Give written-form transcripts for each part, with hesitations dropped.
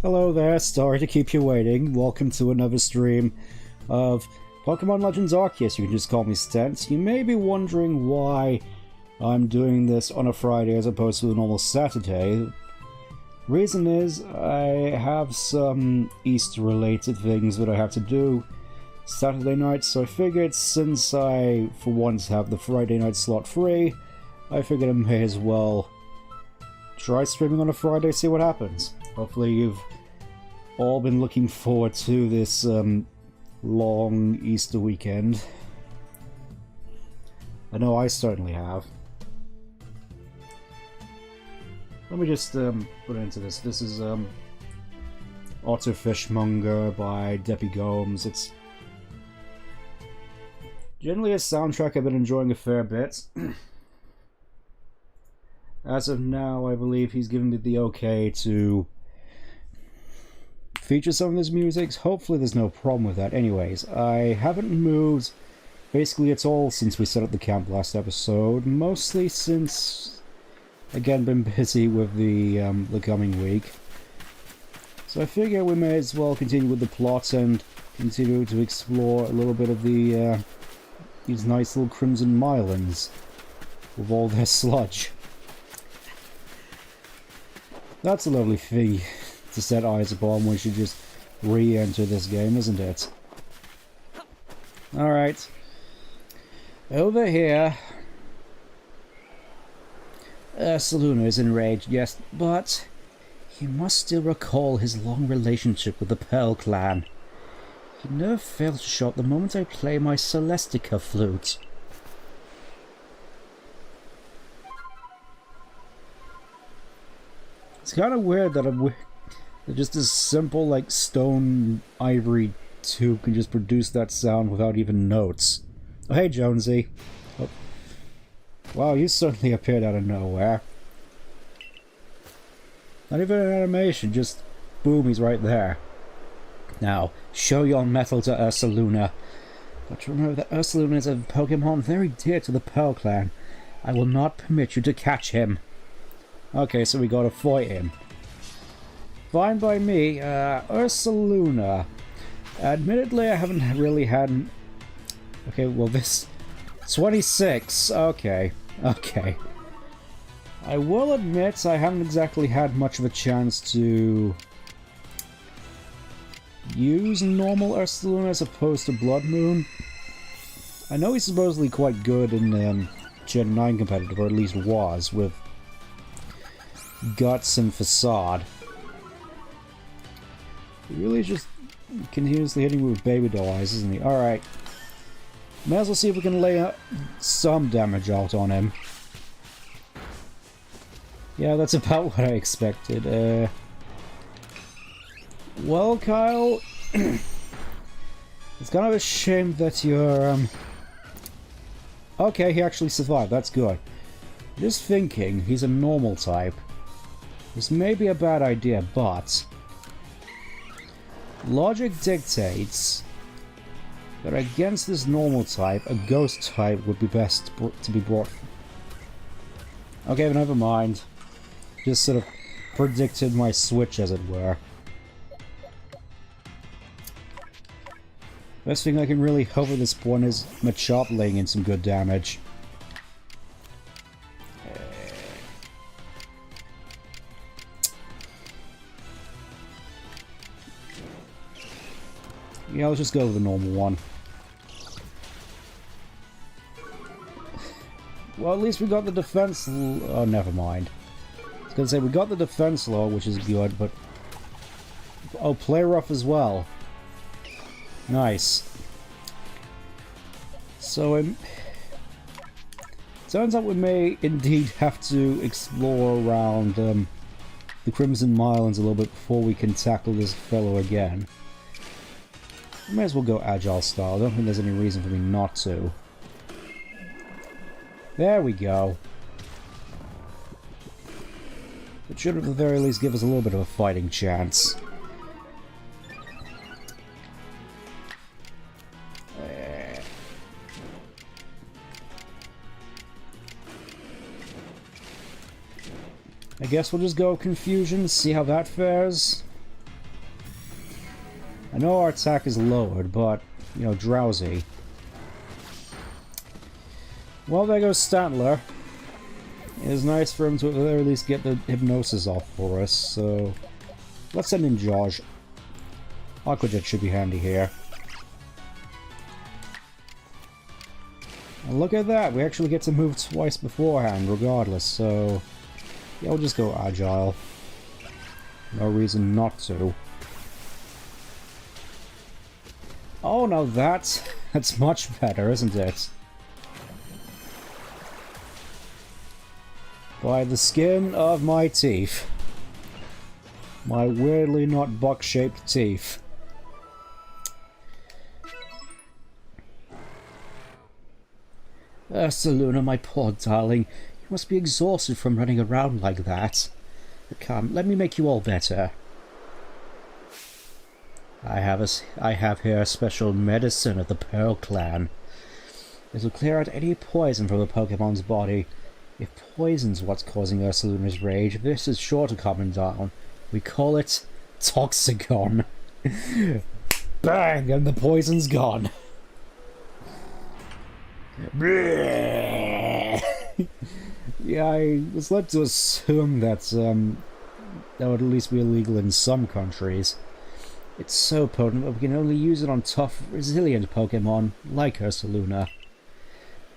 Hello there, sorry to keep you waiting. Welcome to another stream of Pokemon Legends Arceus. You can just call me Stents. You may be wondering why I'm doing this on a Friday as opposed to a normal Saturday. Reason is, I have some Easter-related things that I have to do Saturday night, so I figured since I, for once, have the Friday night slot free, I figured I may as well try streaming on a Friday, see what happens. Hopefully you've all been looking forward to this long Easter weekend. I know I certainly have. Let me just put into this. This is Otter Fishmonger by Deppy Gomes. It's generally a soundtrack I've been enjoying a fair bit. As of now, I believe he's given me the okay to feature some of his music. Hopefully there's no problem with that. Anyways, I haven't moved basically at all since we set up the camp last episode. Mostly since, again, been busy with the coming week. So I figure we may as well continue with the plot and continue to explore a little bit of the these nice little Crimson Mylands with all their sludge. That's a lovely thing to set eyes upon. We should just re-enter this game, isn't it? Alright. Over here. Ursaluna is enraged, yes, but he must still recall his long relationship with the Pearl Clan. He never fails to show up the moment I play my Celestica flute. It's kind of weird that just this simple, like, stone ivory tube can just produce that sound without even notes. Oh, hey, Jonesy. Oh. Wow, you certainly appeared out of nowhere. Not even an animation, just boom, he's right there. Now, show your mettle to Ursaluna. But remember that Ursaluna is a Pokemon very dear to the Pearl Clan. I will not permit you to catch him. Okay, so we gotta fight him. Fine by me. Ursaluna. Admittedly, I haven't really had... Okay, well this... 26. Okay. Okay. I will admit I haven't exactly had much of a chance to use normal Ursaluna as opposed to Blood Moon. I know he's supposedly quite good in Gen 9 competitive, or at least was, with Guts and Facade. He really is just continuously hitting me with baby doll eyes, isn't he? Alright. May as well see if we can lay some damage out on him. Yeah, that's about what I expected. Well, Kyle, it's kind of a shame that you're, Okay, he actually survived, that's good. Just thinking, he's a normal type. This may be a bad idea, but logic dictates that against this normal type, a ghost type would be best to be brought. Okay, but never mind. Just sort of predicted my switch, as it were. Best thing I can really hope at this point is Machop laying in some good damage. Yeah, let's just go with the normal one. Well, at least we got the defense... Oh, never mind. I was gonna say, we got the defense law, which is good, but... Oh, play rough as well. Nice. So, turns out we may indeed have to explore around the Crimson Mylands a little bit before we can tackle this fellow again. I may as well go Agile style. I don't think there's any reason for me not to. There we go. It should at the very least give us a little bit of a fighting chance. I guess we'll just go Confusion, see how that fares. know our attack is lowered, but, you know, drowsy. Well, there goes Stantler. It's nice for him to at the very least get the hypnosis off for us, so... let's send in Josh. Aquajet should be handy here. And look at that, we actually get to move twice beforehand, regardless, so... yeah, we'll just go Agile. No reason not to. Oh, now that's much better, isn't it? By the skin of my teeth. My weirdly not buck-shaped teeth. Ursaluna, my poor darling, you must be exhausted from running around like that. Come, let me make you all better. I have here a special medicine of the Pearl Clan. It will clear out any poison from the Pokemon's body. If poison's what's causing Ursaluna's rage, this is sure to calm him down. We call it Toxicon. Bang! And the poison's gone. Yeah, I was led to assume that that would at least be illegal in some countries. It's so potent that we can only use it on tough, resilient Pokemon like Ursaluna.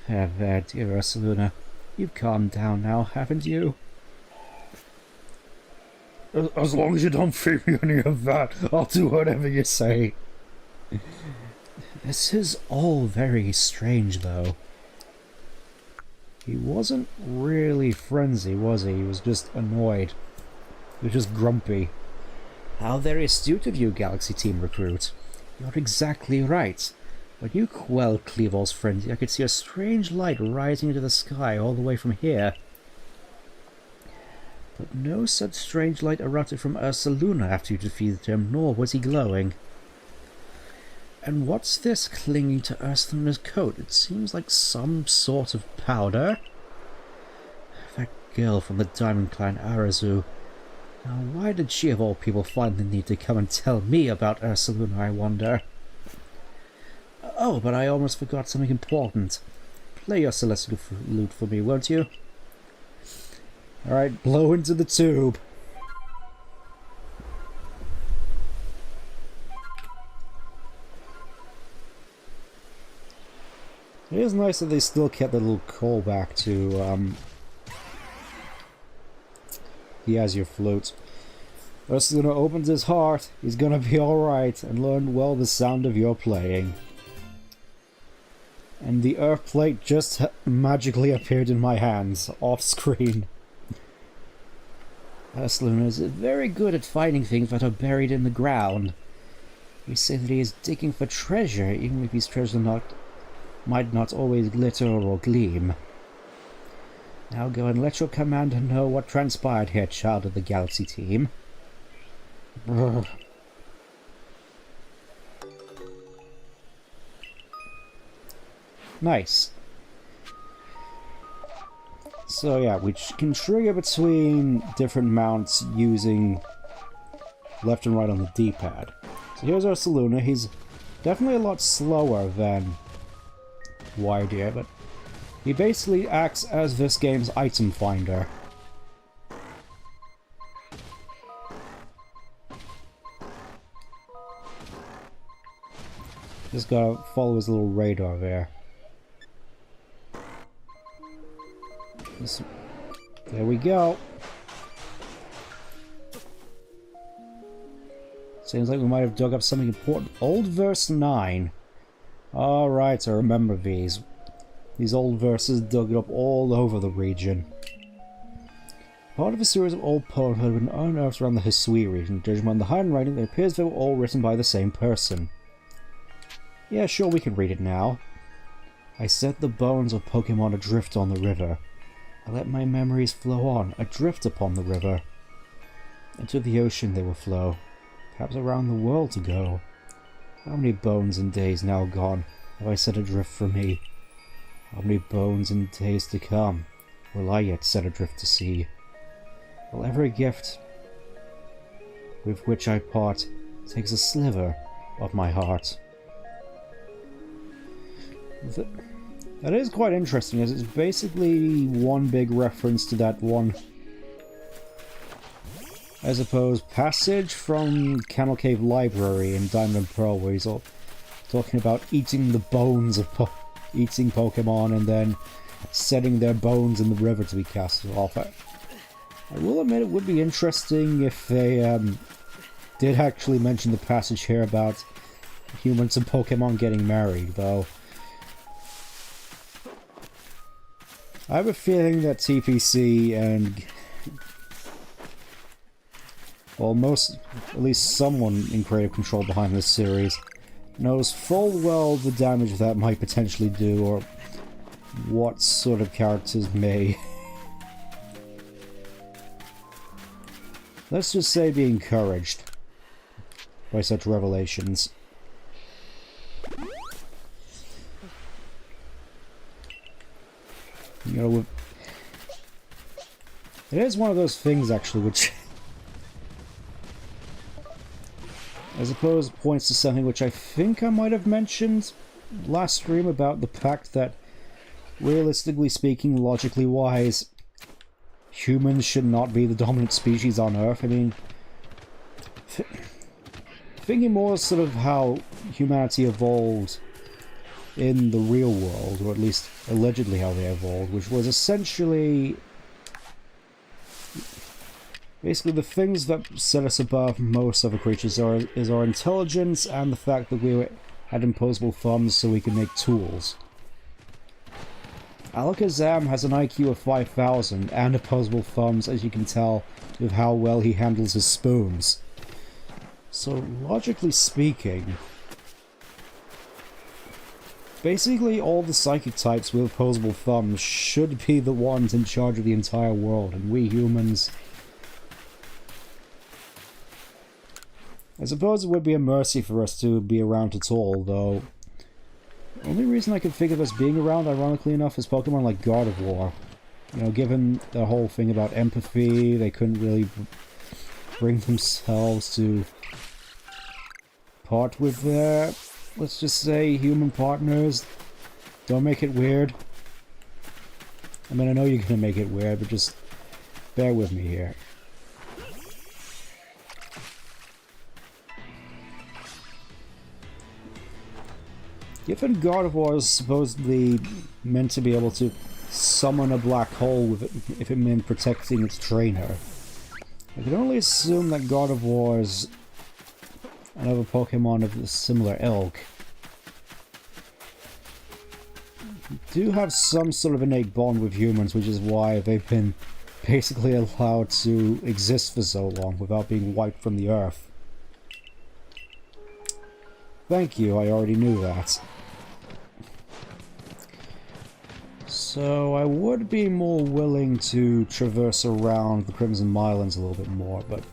There, dear Ursaluna. You've calmed down now, haven't you? As long as you don't feed me any of that, I'll do whatever you say. This is all very strange, though. He wasn't really frenzy, was he? He was just annoyed. He was just grumpy. How very astute of you, Galaxy Team Recruit. You're exactly right. When you quelled Cleavol's frenzy, I could see a strange light rising into the sky all the way from here. But no such strange light erupted from Ursaluna after you defeated him, nor was he glowing. And what's this clinging to Ursaluna's coat? It seems like some sort of powder. That girl from the Diamond Clan, Arazu. Now why did she of all people find the need to come and tell me about Ursaluna, I wonder? Oh, but I almost forgot something important. Play your celestial flute for me, won't you? Alright, blow into the tube. It is nice that they still kept the little callback to the Azure Flute. Ursaluna opens his heart, he's gonna be alright, and learn well the sound of your playing. And the Earth Plate just magically appeared in my hands, off screen. Ursaluna is very good at finding things that are buried in the ground. We say that he is digging for treasure, even if his treasure might not always glitter or gleam. Now go and let your commander know what transpired here, child of the Galaxy Team. Brr. Nice. So yeah, we can trigger between different mounts using left and right on the D-pad. So here's Ursaluna. He's definitely a lot slower than Widear, but he basically acts as this game's item finder. Just gotta follow his little radar there. There we go. Seems like we might have dug up something important. Old verse 9. Alright, I remember these. These old verses dug up all over the region. Part of a series of old poems that have been unearthed around the Hisui region. Judging by the handwriting, it appears they were all written by the same person. Yeah, sure, we can read it now. I set the bones of Pokemon adrift on the river. I let my memories flow on, adrift upon the river. Into the ocean they will flow, perhaps around the world to go. How many bones and days now gone have I set adrift from me? How many bones and days to come will I yet set adrift to sea? Will every gift with which I part takes a sliver of my heart. That is quite interesting, as it's basically one big reference to that one, I suppose, passage from Camel Cave Library in Diamond and Pearl, where he's all talking about eating the bones of eating Pokemon and then setting their bones in the river to be cast off. I will admit it would be interesting if they did actually mention the passage here about humans and Pokemon getting married, though. I have a feeling that TPC and, well, at least someone in creative control behind this series knows full well the damage that might potentially do, or what sort of characters may, let's just say, be encouraged by such revelations. You know, it is one of those things, actually, which I suppose points to something which I think I might have mentioned last stream about the fact that, realistically speaking, logically wise, humans should not be the dominant species on Earth. I mean, thinking more sort of how humanity evolved in the real world, or at least allegedly how they evolved, which was essentially basically the things that set us above most other creatures is our intelligence and the fact that we had imposable thumbs so we could make tools. Alakazam has an IQ of 5,000 and opposable thumbs, as you can tell with how well he handles his spoons. So logically speaking, basically all the psychic types with opposable thumbs should be the ones in charge of the entire world, and we humans, I suppose it would be a mercy for us to be around at all, though the only reason I could think of us being around, ironically enough, is Pokemon like God of War. You know, given the whole thing about empathy, they couldn't really bring themselves to part with their, let's just say, human partners. Don't make it weird. I mean, I know you're gonna make it weird, but just bear with me here. Given God of War is supposedly meant to be able to summon a black hole with it, if it meant protecting its trainer, I can only assume that God of War is another Pokemon of a similar ilk. Do have some sort of innate bond with humans, which is why they've been basically allowed to exist for so long without being wiped from the earth. Thank you, I already knew that. So I would be more willing to traverse around the Crimson Mildlands a little bit more, but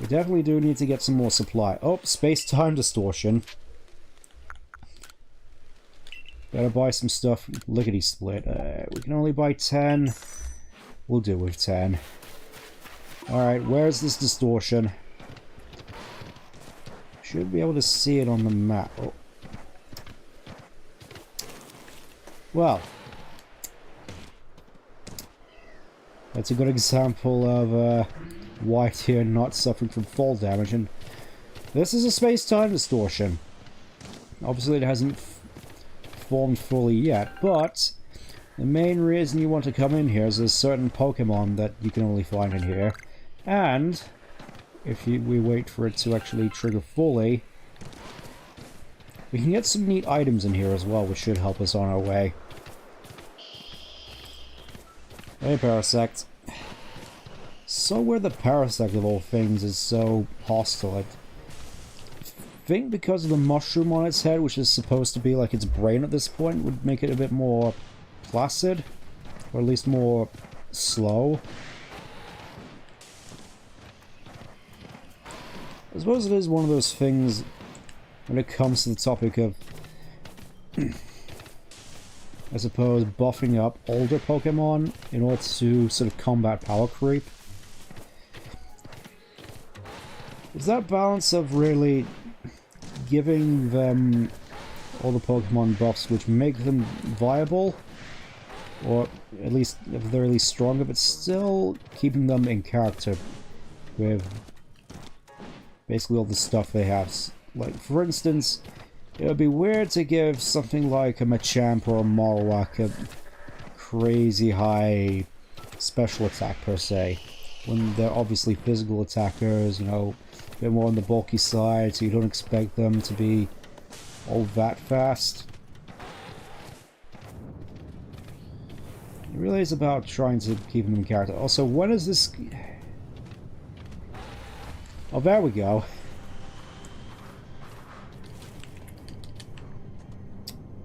we definitely do need to get some more supply. Oh, space-time distortion. Gotta buy some stuff. Lickety-split. We can only buy 10. We'll do with 10. Alright, where's this distortion? Should be able to see it on the map. Oh. Well, that's a good example of White here not suffering from fall damage, and this is a space-time distortion. Obviously it hasn't formed fully yet, but the main reason you want to come in here is there's certain Pokemon that you can only find in here, and if we wait for it to actually trigger fully, we can get some neat items in here as well, which should help us on our way. Hey, Parasect. So where the Parasect of all things is so hostile. I think because of the mushroom on its head, which is supposed to be like its brain at this point, would make it a bit more placid, or at least more slow. I suppose it is one of those things when it comes to the topic of, I suppose, buffing up older Pokemon in order to sort of combat power creep. It's that balance of really giving them all the Pokemon buffs which make them viable, or at least at the very least stronger, but still keeping them in character with basically all the stuff they have. Like, for instance, it would be weird to give something like a Machamp or a Marowak a crazy high special attack per se, when they're obviously physical attackers, you know, a bit more on the bulky side, so you don't expect them to be all that fast. It really is about trying to keep them in character. Also, when is this... Oh, there we go.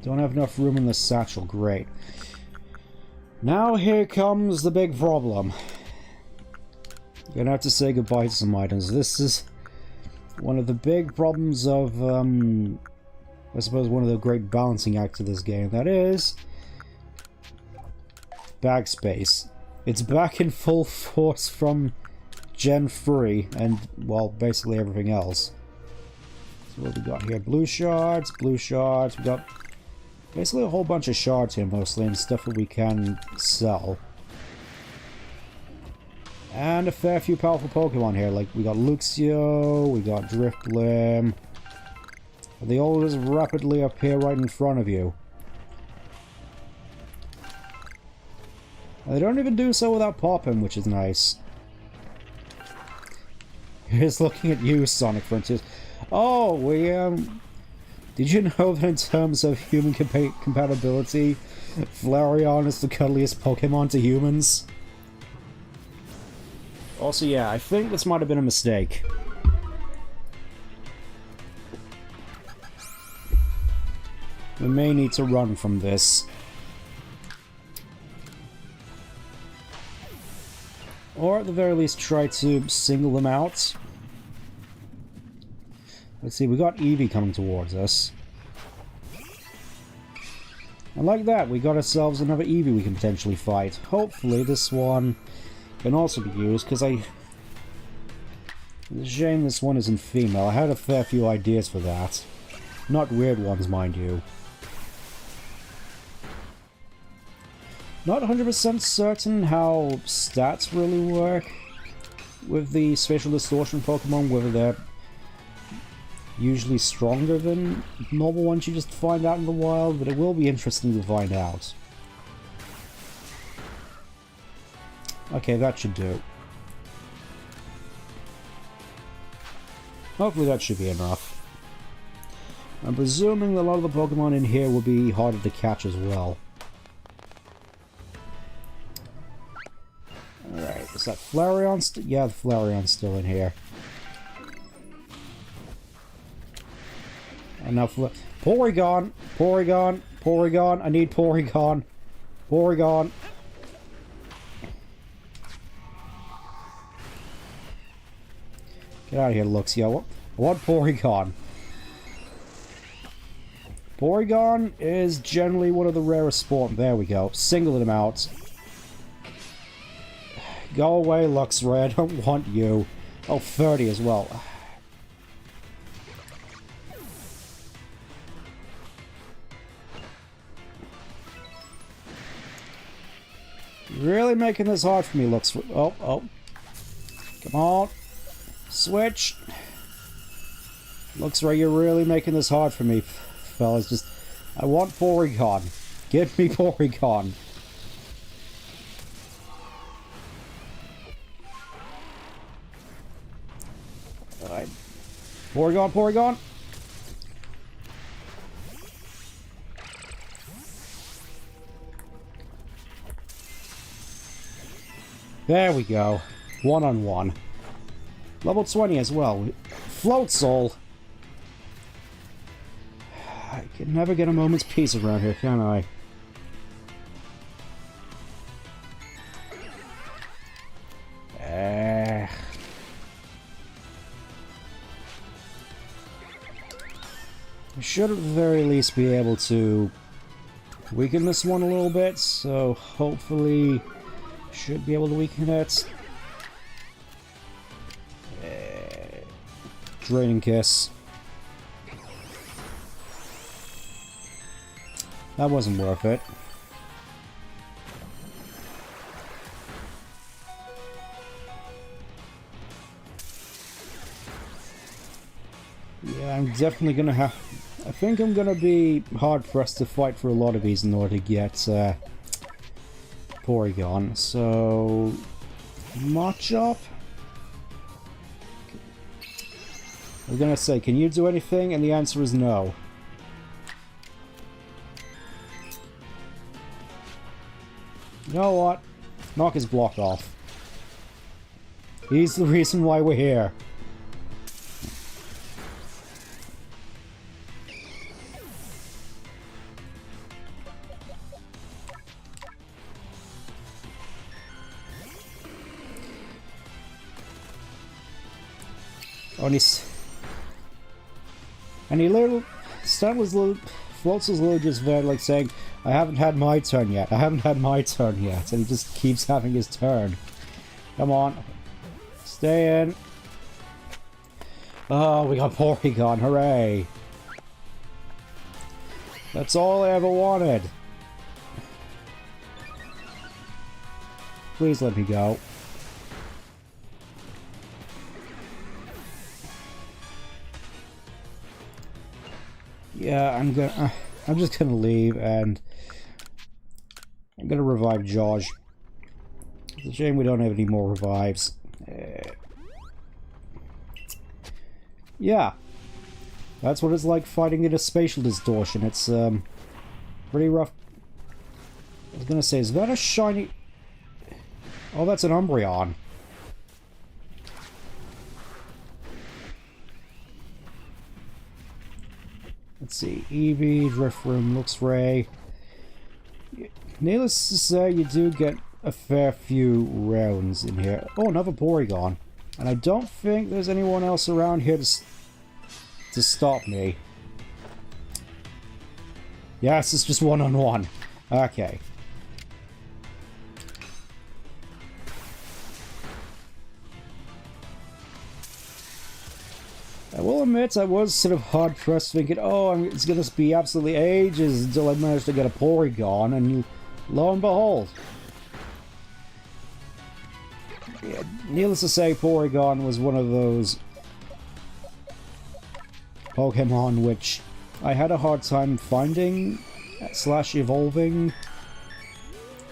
Don't have enough room in the satchel. Great. Now here comes the big problem. Gonna have to say goodbye to some items. This is one of the big problems of, I suppose one of the great balancing acts of this game. That is... bag space. It's back in full force from Gen 3, and, well, basically everything else. So what we got here? Blue shards, we got basically a whole bunch of shards here mostly, and stuff that we can sell. And a fair few powerful Pokemon here, like we got Luxio, we got Drifblim. They all just rapidly appear right in front of you. And they don't even do so without popping, which is nice. Here's looking at you, Sonic, for instance. Oh, we, did you know that in terms of human compatibility, Flareon is the cuddliest Pokemon to humans? Also, yeah, I think this might have been a mistake. We may need to run from this. Or at the very least try to single them out. Let's see, we got Eevee coming towards us. And like that, we got ourselves another Eevee we can potentially fight. Hopefully this one can also be used, because it's a shame this one isn't female. I had a fair few ideas for that. Not weird ones, mind you. Not 100% certain how stats really work with the spatial distortion Pokemon, whether they're usually stronger than normal ones you just find out in the wild, but it will be interesting to find out. Okay, that should do. Hopefully that should be enough. I'm presuming a lot of the Pokemon in here will be harder to catch as well. Alright, is that Flareon yeah, the Flareon's still in here. And now Porygon! Porygon! Porygon! I need Porygon! Porygon! Get out of here, Luxio. I want Porygon. Porygon is generally one of the rarest spawn. There we go. Singling him out. Go away, Luxray. I don't want you. Oh, 30 as well. Really making this hard for me, Luxray. Oh, oh. Come on. Switch. Luxray, you're really making this hard for me, fellas. Just, I want Porygon. Give me Porygon. Alright. Porygon, Porygon. There we go. One-on-one. Level 20 as well. Floatzel! I can never get a moment's peace around here, can I? I should at the very least be able to weaken this one a little bit, so hopefully should be able to weaken it. Draining Kiss. That wasn't worth it. Yeah, I'm definitely gonna have... I think I'm gonna be hard-pressed to fight for a lot of these in order to get Porygon. So... Machop? I was gonna say, can you do anything? And the answer is no. You know what? Knock his block off. He's the reason why we're here. Oh, and he literally... Stan was little... Floats was literally just there, like, saying, I haven't had my turn yet, I haven't had my turn yet, and he just keeps having his turn. Come on. Stay in. Oh, we got Porygon, hooray! That's all I ever wanted. Please let me go. Yeah, I'm just gonna leave, and I'm gonna revive Josh. It's a shame we don't have any more revives. Yeah, that's what it's like fighting in a spatial distortion. It's pretty rough. I was gonna say, is that a shiny? Oh, that's an Umbreon. Let's see, Eevee, Drifloon, Luxray. Needless to say, you do get a fair few rounds in here. Oh, another Porygon. And I don't think there's anyone else around here to stop me. Yes, it's just one-on-one. Okay. I will admit, I was sort of hard-pressed thinking, oh, it's going to be absolutely ages until I manage to get a Porygon, and lo and behold. Yeah, needless to say, Porygon was one of those Pokemon which I had a hard time finding / evolving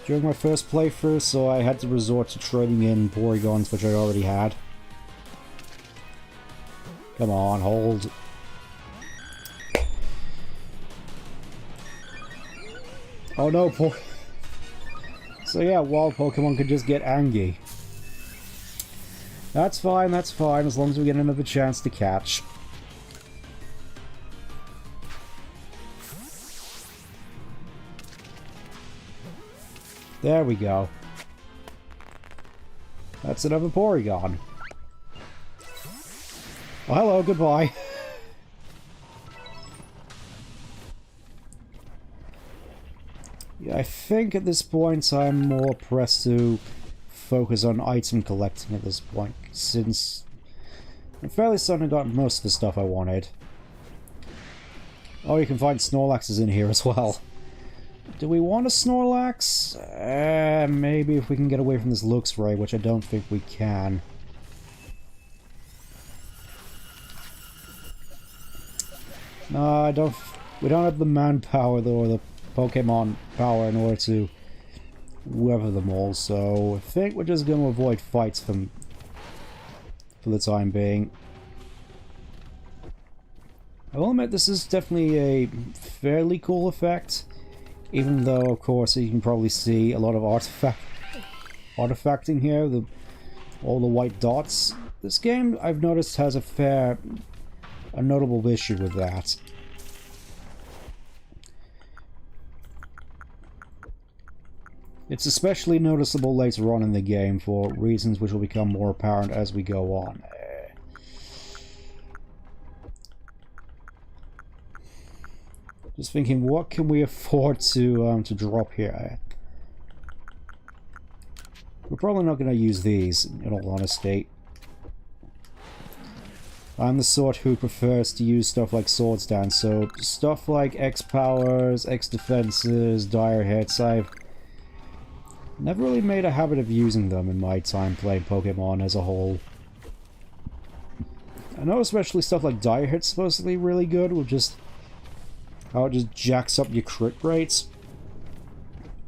during my first playthrough, so I had to resort to trading in Porygons which I already had. Come on, hold. Oh no, so yeah, wild Pokemon could just get Angie. That's fine, as long as we get another chance to catch. There we go. That's another Porygon. Oh, hello, goodbye. Yeah, I think at this point I'm more pressed to focus on item collecting at this point, since I'm fairly certain I got most of the stuff I wanted. Oh, you can find Snorlaxes in here as well. Do we want a Snorlax? Maybe if we can get away from this Luxray, which I don't think we can. No, I don't. We don't have the manpower though, or the Pokemon power in order to weather them all. So I think we're just going to avoid fights for the time being. I will admit this is definitely a fairly cool effect, even though, of course, you can probably see a lot of artifacting here. All the white dots. This game, I've noticed, has a notable issue with that. It's especially noticeable later on in the game for reasons which will become more apparent as we go on. Just thinking, what can we afford to drop here? We're probably not going to use these, in all honesty. I'm the sort who prefers to use stuff like Swords Dance, so stuff like X powers, X defenses, dire hits, I've never really made a habit of using them in my time playing Pokemon as a whole. I know especially stuff like dire hits supposed to be really good with just how it just jacks up your crit rates.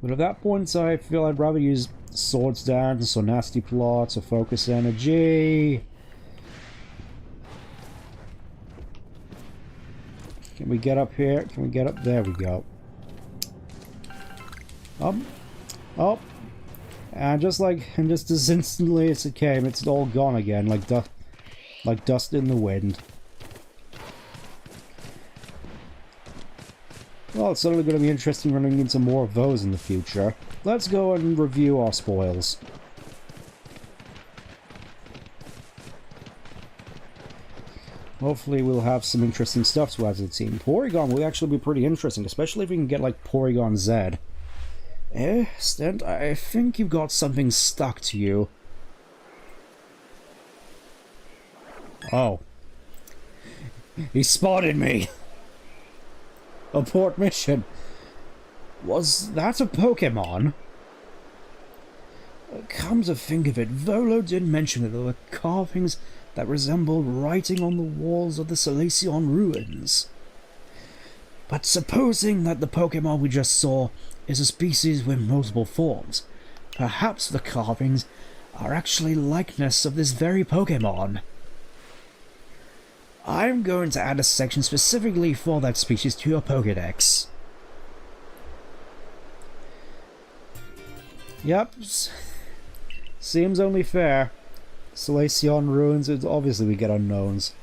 But at that point I feel I'd rather use Swords Dance or Nasty Plots or Focus Energy. Can we get up here? Can we get up? There we go. Up. And just as instantly as it came, it's all gone again, like dust in the wind. Well, it's certainly going to be interesting running into more of those in the future. Let's go and review our spoils. Hopefully we'll have some interesting stuff to add to the team. Porygon will actually be pretty interesting, especially if we can get like Porygon Z. Stent, I think you've got something stuck to you. Oh. He spotted me! Abort mission. Was that a Pokemon? Come to think of it, Volo did mention that there were carvings that resembled writing on the walls of the Selacion ruins. But supposing that the Pokemon we just saw is a species with multiple forms, perhaps the carvings are actually likeness of this very Pokemon. I'm going to add a section specifically for that species to your Pokédex. Yep. Seems only fair. Selacion ruins, obviously we get unknowns.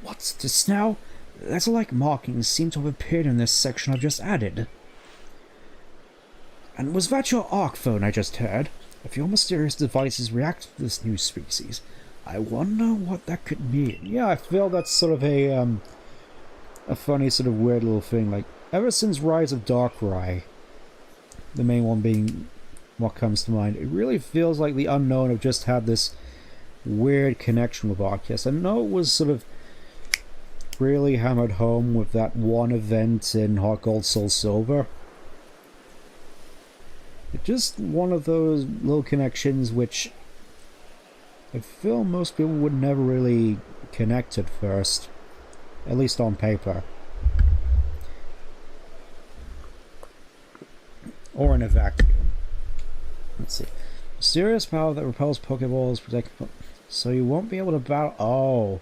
What's this now? Letter-like markings seem to have appeared in this section I've just added. And was that your ARC phone I just heard? If your mysterious devices react to this new species, I wonder what that could mean. Yeah, I feel that's sort of a funny sort of weird little thing. Like, ever since Rise of Darkrai, the main one being what comes to mind, it really feels like the Unknown have just had this weird connection with Arceus. I know it was sort of really hammered home with that one event in Heart Gold Soul Silver. It's just one of those little connections which I feel most people would never really connect at first, at least on paper. Or in a vacuum. Let's see. Mysterious power that repels Pokeballs, protect... So you won't be able to battle... Oh.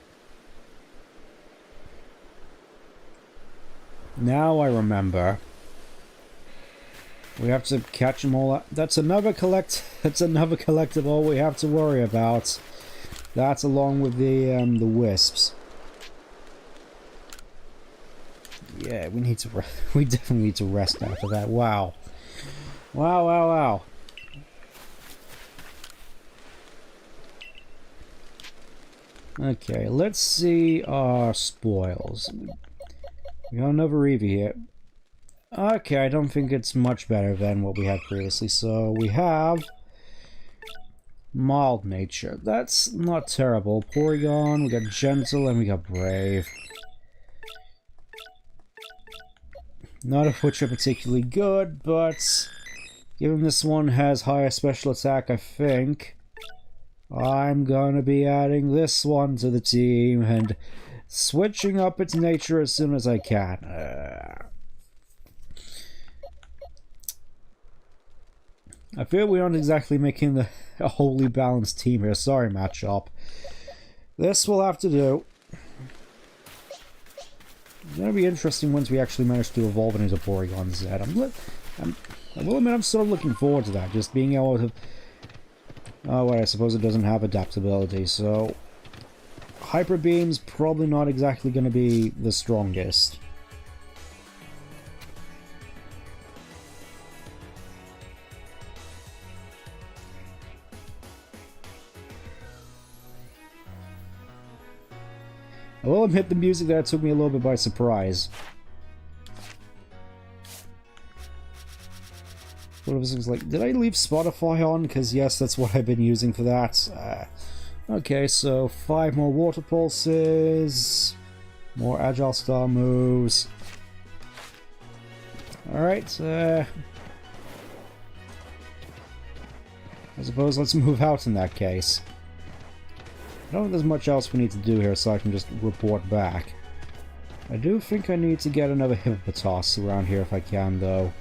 Now I remember. We have to catch them all. That's another collectible we have to worry about. That's along with the wisps. Yeah, we need to. We definitely need to rest after that. Wow. Wow. Okay, let's see our spoils. We got another Eevee here. Okay, I don't think it's much better than what we had previously. So we have Mild Nature. That's not terrible. Porygon, we got Gentle, and we got Brave. None of which are particularly good, but given this one has higher special attack, I think I'm gonna be adding this one to the team and switching up its nature as soon as I can. I feel we aren't exactly making a wholly balanced team here. Sorry, Matchup. This will have to do. It's going to be interesting once we actually manage to evolve into Porygon Z. I will admit I'm sort of looking forward to that. Just being able to... Oh, wait, I suppose it doesn't have adaptability, so... Hyper Beam's probably not exactly going to be the strongest. I will admit the music there took me a little bit by surprise. What was it like? Did I leave Spotify on? Because yes, that's what I've been using for that. Okay, so 5 more water pulses, more agile style moves. Alright, I suppose let's move out in that case. I don't think there's much else we need to do here, so I can just report back. I do think I need to get another hippopotas around here if I can, though.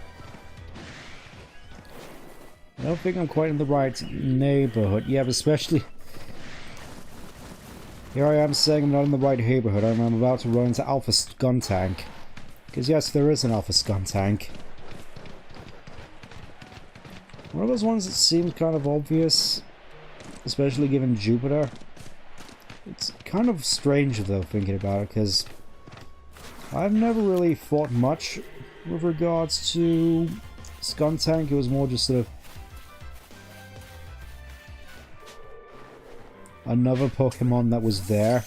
I don't think I'm quite in the right neighborhood. Yeah, but especially... Here I am saying I'm not in the right neighborhood. I'm about to run into Alpha Gun Tank. Because yes, there is an Alpha Gun Tank. One of those ones that seems kind of obvious, especially given Jupiter. It's kind of strange though, thinking about it, because I've never really fought much with regards to Skuntank. It was more just sort of another Pokemon that was there.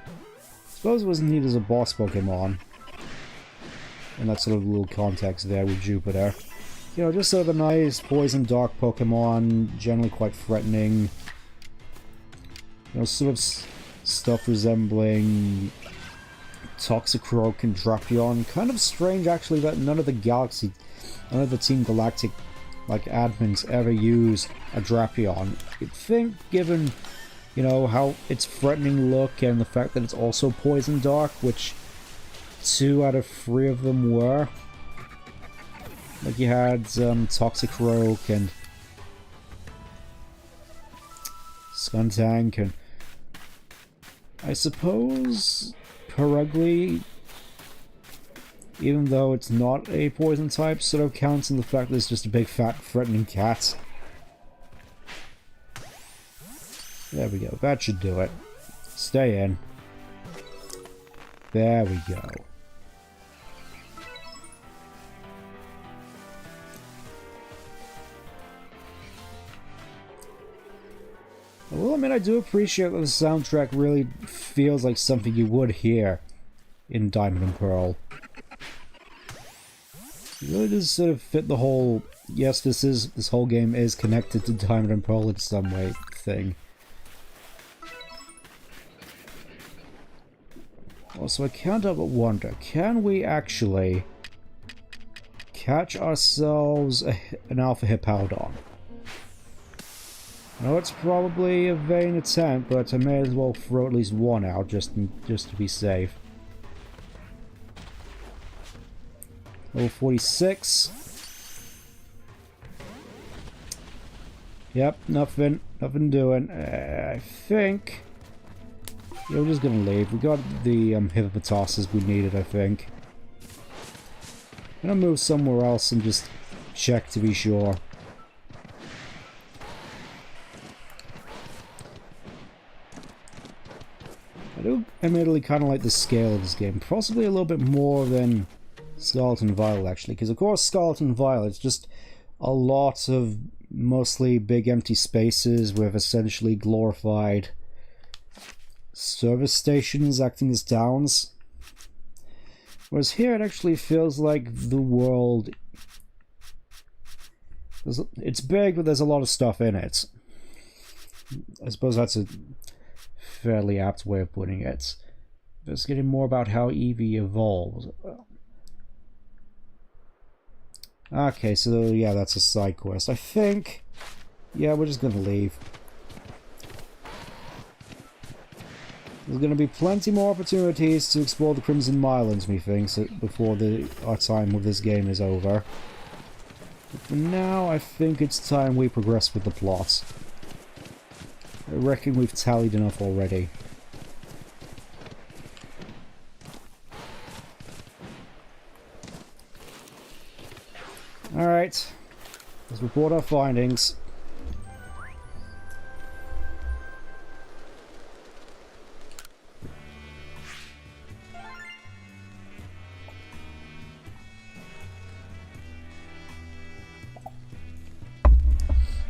I suppose it was neat as a boss Pokemon. And that sort of little context there with Jupiter. You know, just sort of a nice poison dark Pokemon, generally quite threatening. You know, sort of stuff resembling Toxicroak and Drapion. Kind of strange actually that none of the Team Galactic like admins ever use a Drapion. You'd think, given, you know, how its threatening look and the fact that it's also poison dark, which 2 out of 3 of them were. Like you had Toxicroak and Skuntank and I suppose Perugly, even though it's not a poison type, sort of counts in the fact that it's just a big fat threatening cat. There we go, that should do it. Stay in. There we go. Well, I mean, I do appreciate that the soundtrack really feels like something you would hear in Diamond and Pearl. It really does sort of fit the whole, yes, this whole game is connected to Diamond and Pearl in some way thing. Also, I can't help but wonder, can we actually catch ourselves an Alpha Hippowdon? I know it's probably a vain attempt, but I may as well throw at least one out just to be safe. Level 46. Yep, nothing doing. I think... Yeah, we're just gonna leave. We got the hippopotoses we needed, I think. I'm gonna move somewhere else and just check to be sure. I do admittedly kind of like the scale of this game. Possibly a little bit more than Scarlet and Violet, actually. Because, of course, Scarlet and Violet, it's just a lot of mostly big empty spaces with essentially glorified service stations acting as towns. Whereas here it actually feels like the world... It's big, but there's a lot of stuff in it. I suppose that's a fairly apt way of putting it. Just getting more about how Eevee evolved. Okay, so yeah, that's a side quest. I think... Yeah, we're just gonna leave. There's gonna be plenty more opportunities to explore the Crimson Islands, methinks, before our time with this game is over. But for now, I think it's time we progress with the plot. I reckon we've tallied enough already. Alright, let's report our findings.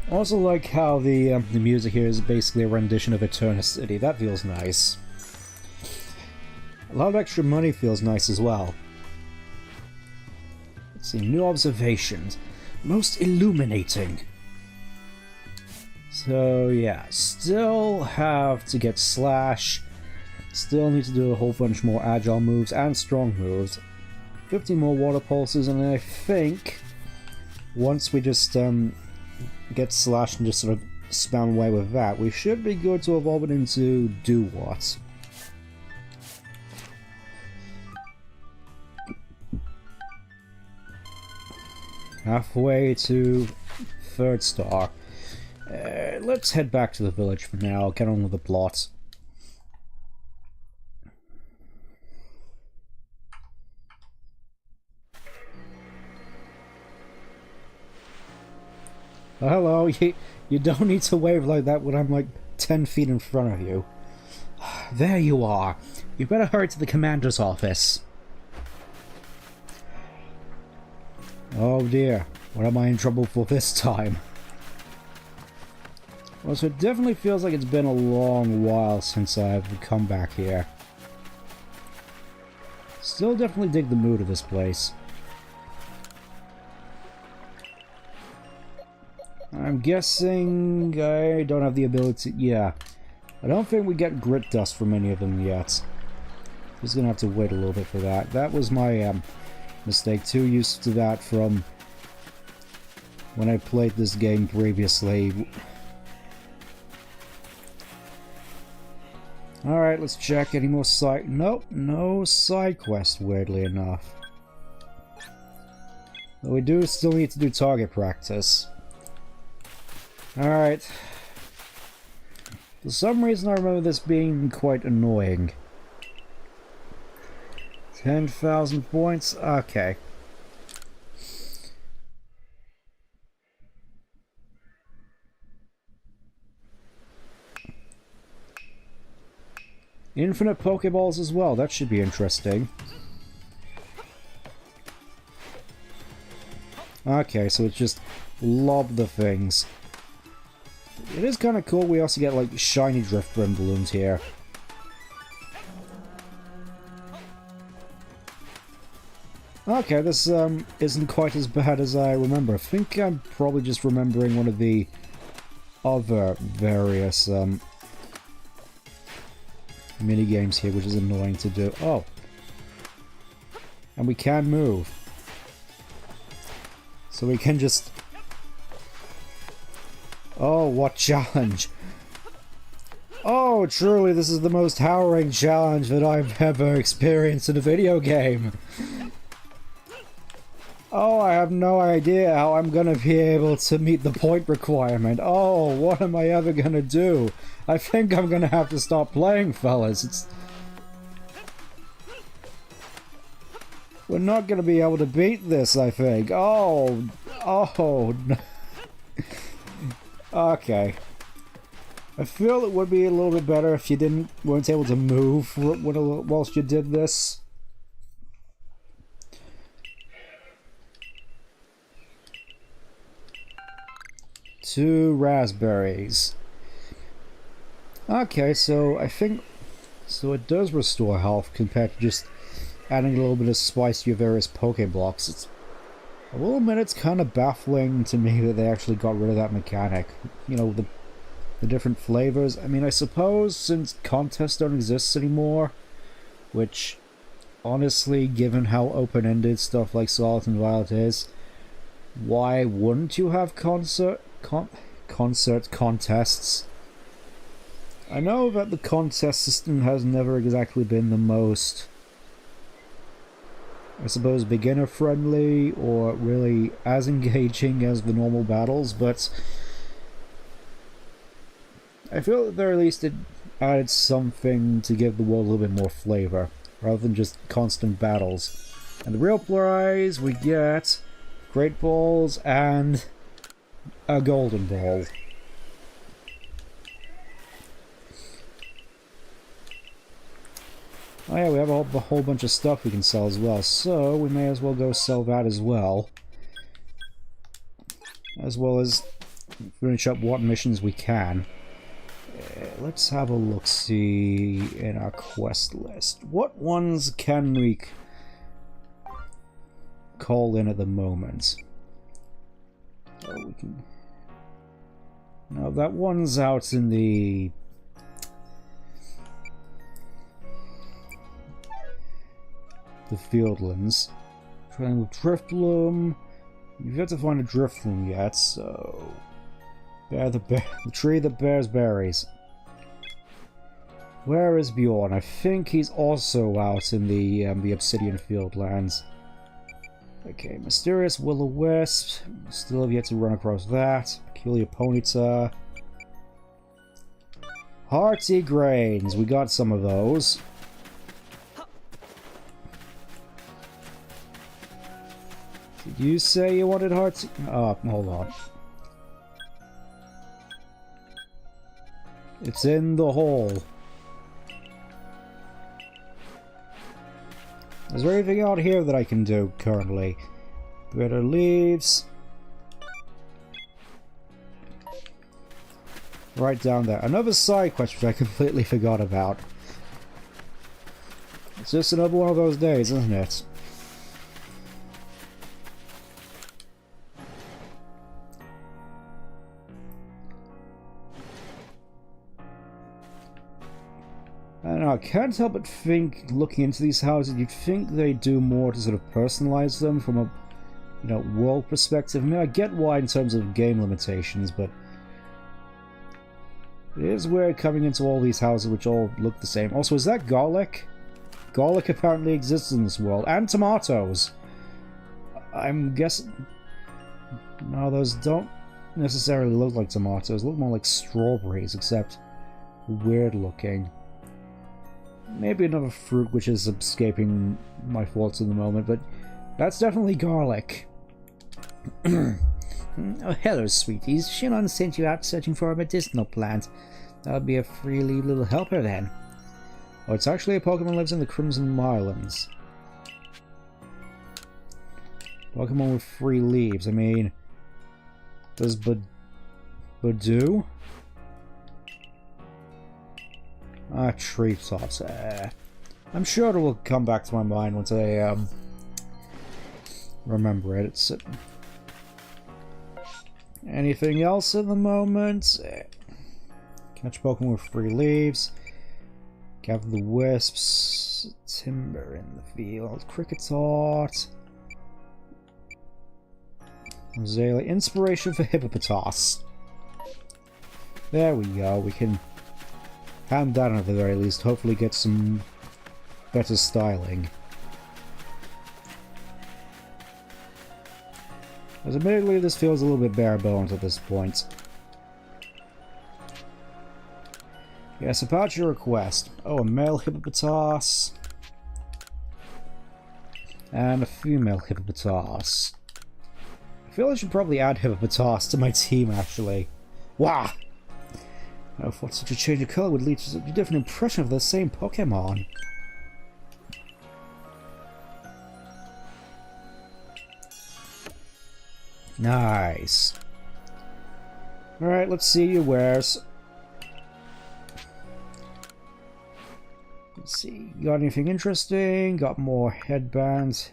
I also like how the music here is basically a rendition of Eternity. That feels nice. A lot of extra money feels nice as well. Let's see, new observations. Most illuminating. So yeah, still have to get Slash, still need to do a whole bunch more agile moves and strong moves, 15 more water pulses, and I think once we just get Slash and just sort of spam away with that, we should be good to evolve it into Do What. Halfway to 3rd star. Let's head back to the village for now, get on with the plot. Oh, hello, you don't need to wave like that when I'm like 10 feet in front of you. There you are. You better hurry to the commander's office. Oh dear, what am I in trouble for this time? Well, so it definitely feels like it's been a long while since I've come back here. Still definitely dig the mood of this place. I'm guessing I don't have the ability... Yeah. I don't think we get grit dust from any of them yet. Just gonna have to wait a little bit for that. That was my mistake too. Used to that from when I played this game previously. Alright, let's check. Any more side... Nope, no side quest, weirdly enough. But we do still need to do target practice. Alright. For some reason I remember this being quite annoying. 10,000 points? Okay. Infinite Pokeballs as well, that should be interesting. Okay, so it's just lob the things. It is kind of cool, we also get like shiny Drift Brim balloons here. Okay, this isn't quite as bad as I remember. I think I'm probably just remembering one of the other various mini-games here, which is annoying to do. Oh. And we can move. So we can just... Oh, what challenge! Oh, truly, this is the most harrowing challenge that I've ever experienced in a video game! Oh, I have no idea how I'm gonna be able to meet the point requirement. Oh, what am I ever gonna do? I think I'm gonna have to stop playing, fellas. We're not gonna be able to beat this, I think. Oh, no. Okay. I feel it would be a little bit better if you weren't able to move whilst you did this. Two raspberries. Okay, so I think... So it does restore health compared to just adding a little bit of spice to your various Pokeblocks. I will admit it's kind of baffling to me that they actually got rid of that mechanic. You know, the different flavors. I mean, I suppose since contests don't exist anymore, which, honestly, given how open-ended stuff like Scarlet and Violet is, why wouldn't you have concert contests? I know that the contest system has never exactly been the most, I suppose, beginner-friendly or really as engaging as the normal battles, but I feel at the very least it added something to give the world a little bit more flavor, rather than just constant battles. And the real prize, we get Great Balls and a Golden Ball. Oh yeah, we have a whole bunch of stuff we can sell as well, so we may as well go sell that as well. As well as finish up what missions we can. Let's have a look-see in our quest list. What ones can we call in at the moment? Oh, we can... No, that one's out in the... fieldlands. Trying with Driftloom. You've yet to find a Driftloom yet, so... the tree that bears berries. Where is Bjorn? I think he's also out in the Obsidian Fieldlands. Okay, Mysterious Will-O-Wisp. Still have yet to run across that. Peculiar Ponyta. Hearty Grains. We got some of those. Did you say you wanted Hearty? Oh, hold on. It's in the hole. Is there anything out here that I can do currently? Better leaves. Right down there. Another side quest which I completely forgot about. It's just another one of those days, isn't it? I don't know, I can't help but think, looking into these houses, you'd think they do more to sort of personalize them from a, you know, world perspective. I mean, I get why in terms of game limitations, but it is weird coming into all these houses which all look the same. Also, is that garlic? Garlic apparently exists in this world. And tomatoes! I'm guessing... No, those don't necessarily look like tomatoes. They look more like strawberries, except weird looking. Maybe another fruit which is escaping my thoughts in the moment, but that's definitely garlic. Oh, hello, sweeties. Shinon sent you out searching for a medicinal plant. That'll be a free little helper then. Oh, it's actually a Pokemon lives in the Crimson Islands. Pokemon with 3 leaves. I mean, does Badoo? Ah, tree tops. I'm sure it will come back to my mind once I remember it. It's anything else at the moment? Catch Pokemon with 3 leaves. Gather the wisps. Timber in the field. Cricketart. Rosalia. Inspiration for Hippopotas. There we go. We can hand that at the very least. Hopefully get some better styling. As admittedly, this feels a little bit bare bones at this point. Yes, about your request. Oh, a male Hippopotas. And a female Hippopotas. I feel I should probably add Hippopotas to my team, actually. Wow! I thought such a change of colour would lead to such a different impression of the same Pokemon. Nice. Alright, let's see your wares. Let's see, got anything interesting? Got more headbands.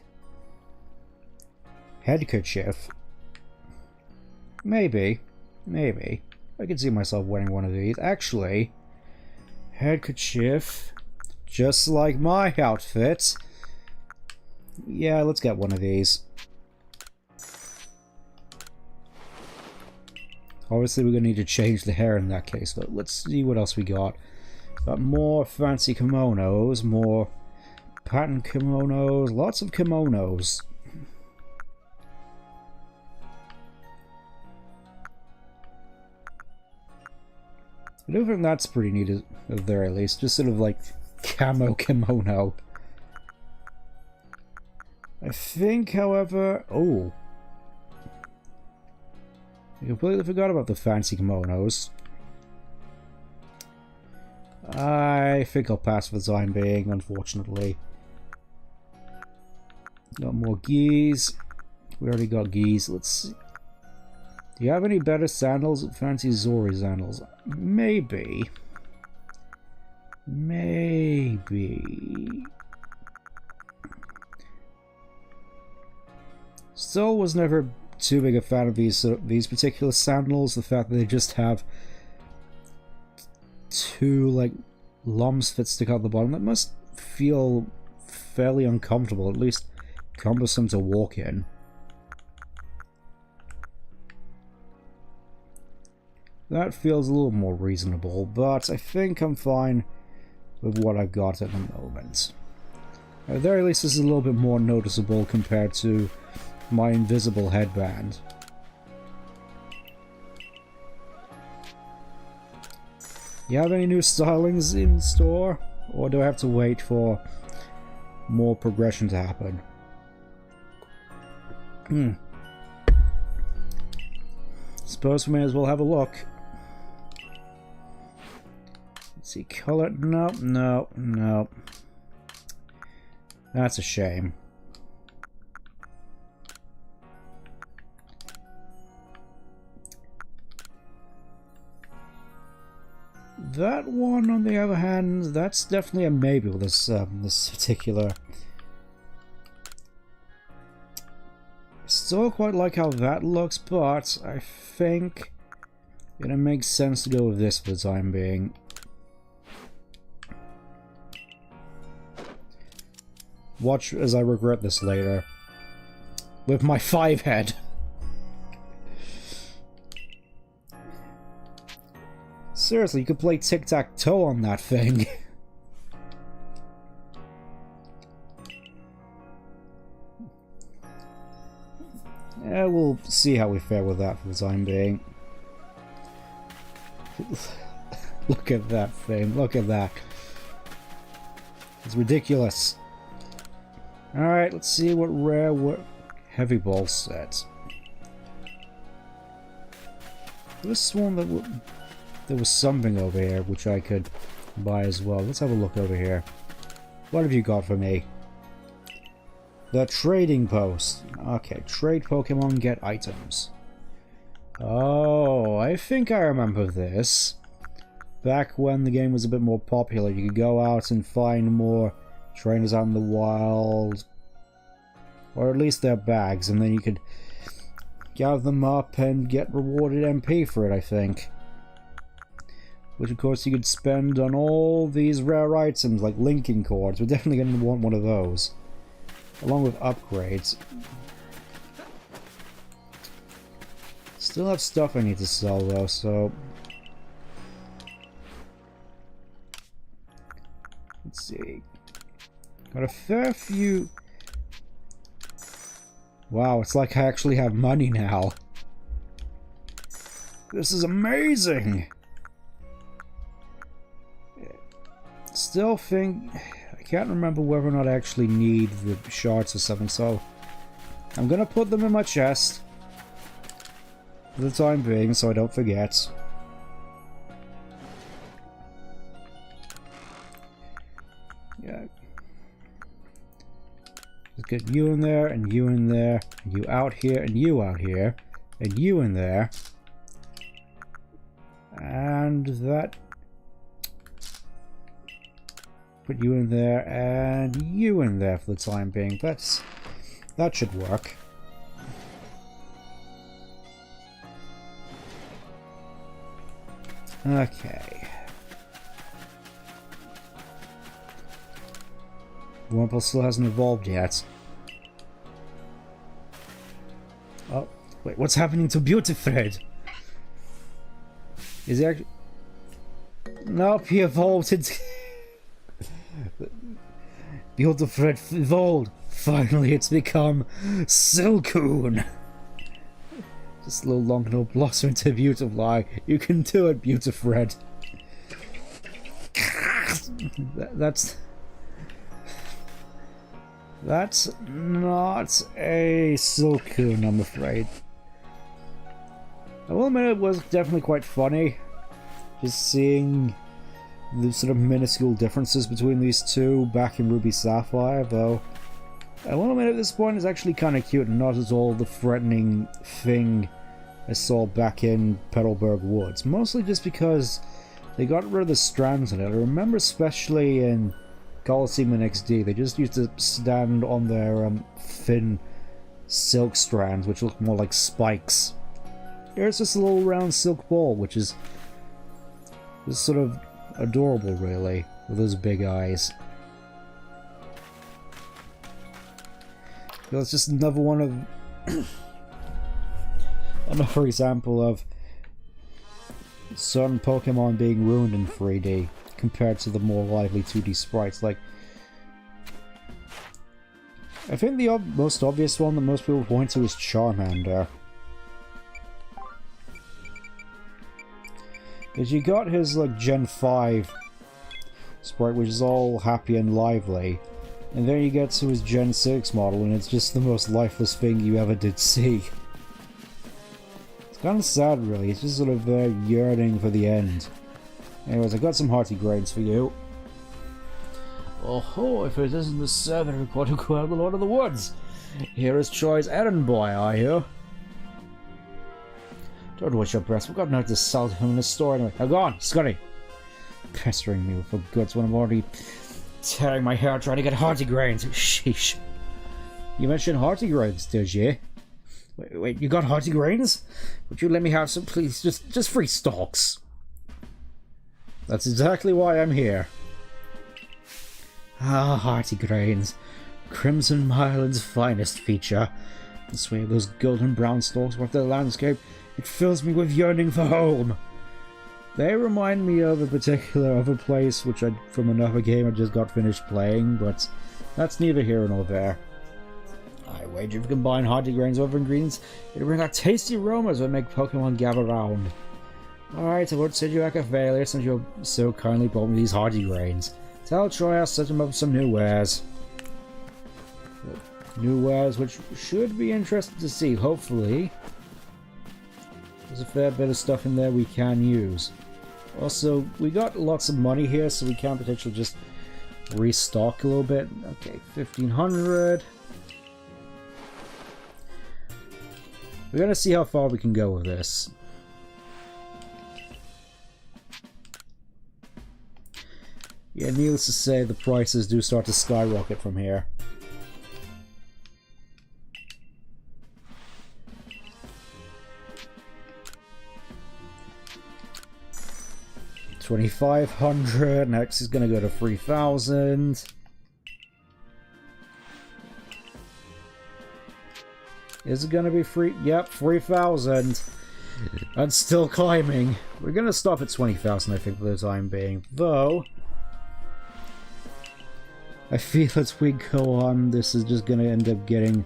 Headkerchief. Maybe. Maybe. I can see myself wearing one of these. Actually, headkerchief, just like my outfit. Yeah, let's get one of these. Obviously, we're going to need to change the hair in that case, but let's see what else we got. Got more fancy kimonos, more patterned kimonos, lots of kimonos. I do think that's pretty neat at the very least, just sort of like camo kimono. I think, however... Oh. I completely forgot about the fancy kimonos. I think I'll pass for the time being, unfortunately. Got more geese. We already got geese. Let's see. Do you have any better sandals? Fancy Zori sandals? Maybe. Maybe. Still was never too big a fan of these particular sandals. The fact that they just have two like lumps that stick out the bottom, that must feel fairly uncomfortable, at least cumbersome to walk in. That feels a little more reasonable, but I think I'm fine with what I've got at the moment. At the very least, this is a little bit more noticeable compared to my invisible headband. You have any new stylings in store? Or do I have to wait for more progression to happen? Suppose we may as well have a look. Let's see, color. Nope, nope, nope. That's a shame. That one, on the other hand, that's definitely a maybe with this this particular. Still quite like how that looks, but I think it makes sense to go with this for the time being. Watch as I regret this later. With my 5 head. Seriously, you could play tic-tac-toe on that thing. Yeah, we'll see how we fare with that for the time being. Look at that thing, look at that. It's ridiculous. Alright, let's see what rare heavy ball set. This one there was something over here which I could buy as well. Let's have a look over here. What have you got for me? The trading post. Okay, trade Pokemon, get items. Oh, I think I remember this. Back when the game was a bit more popular, you could go out and find more trainers out in the wild. Or at least their bags, and then you could gather them up and get rewarded MP for it, I think. Which of course you could spend on all these rare items like linking cords. We're definitely going to want one of those. Along with upgrades. Still have stuff I need to sell though, so... Let's see. Got a fair few... Wow, it's like I actually have money now. This is amazing! Still think... I can't remember whether or not I actually need the shards or something, so... I'm gonna put them in my chest. For the time being, so I don't forget. Yeah. Let's get you in there, and you in there, and you out here, and you out here, and you in there. And that... Put you in there, and you in there for the time being. That should work. Okay. Wurmple still hasn't evolved yet. Oh, wait, what's happening to Beautifred? Is he actually... Nope, he evolved into... Beautifred evolved! Finally, it's become Silcoon! Just a little long no blossom into Beautifly. You can do it, Beautifred. That's not a Silcoon, I'm afraid. I will admit it was definitely quite funny. Just seeing the sort of minuscule differences between these two back in Ruby Sapphire, though. I will admit at this point it's actually kind of cute and not at all the threatening thing I saw back in Petalburg Woods. Mostly just because they got rid of the strands in it. I remember especially in Coliseum and XD, they just used to stand on their thin silk strands, which look more like spikes. Here's this little round silk ball, which is just sort of adorable, really, with those big eyes. It's just another one of another example of certain Pokemon being ruined in 3D compared to the more lively 2D sprites. Like, I think the most obvious one that most people point to is Charmander. Because you got his, like, Gen 5 sprite, which is all happy and lively. And then you get to his Gen 6 model, and it's just the most lifeless thing you ever did see. It's kind of sad, really. It's just sort of yearning for the end. Anyways, I got some hearty grades for you. Oh, if it isn't the servant who got to go out of the Lord of the Woods! Here is Troy's errand boy, are you? Don't waste your breath. We've got nothing to sell to him in the store anyway. Now go on, Scotty! Pestering me for goods when I'm already tearing my hair trying to get hearty grains. Sheesh. You mentioned hearty grains, did you? Wait, you got hearty grains? Would you let me have some, please? Just 3 stalks. That's exactly why I'm here. Ah, hearty grains. Crimson Island's finest feature. The sway of those golden brown stalks worth the landscape. It fills me with yearning for home. They remind me of a particular other place from another game I just got finished playing, but that's neither here nor there. I wager if you combine hearty grains with other ingredients, it'll bring out tasty aromas that make Pokemon gather round. Alright, I won't send you like a failure since you so kindly brought me these hearty grains. Tell Troy I'll set him up with some new wares. New wares which should be interesting to see, hopefully. There's a fair bit of stuff in there we can use. Also, we got lots of money here, so we can potentially just restock a little bit. Okay, 1,500. We're gonna see how far we can go with this. Yeah, needless to say, the prices do start to skyrocket from here. $2,500. Next is gonna go to 3,000. Is it gonna be free? Yep, 3,000. And still climbing. We're gonna stop at 20,000, I think, for the time being. Though, I feel as we go on, this is just gonna end up getting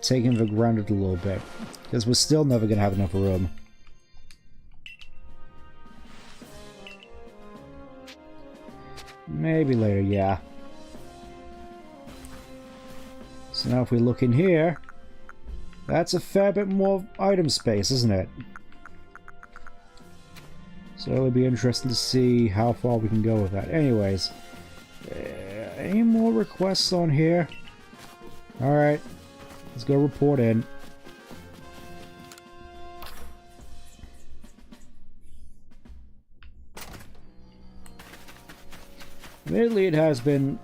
taken for granted a little bit. Because we're still never gonna have enough room. Maybe later, yeah. So now if we look in here, that's a fair bit more item space, isn't it? So it'll be interesting to see how far we can go with that. Anyways, any more requests on here? Alright, let's go report in. Admittedly, it has been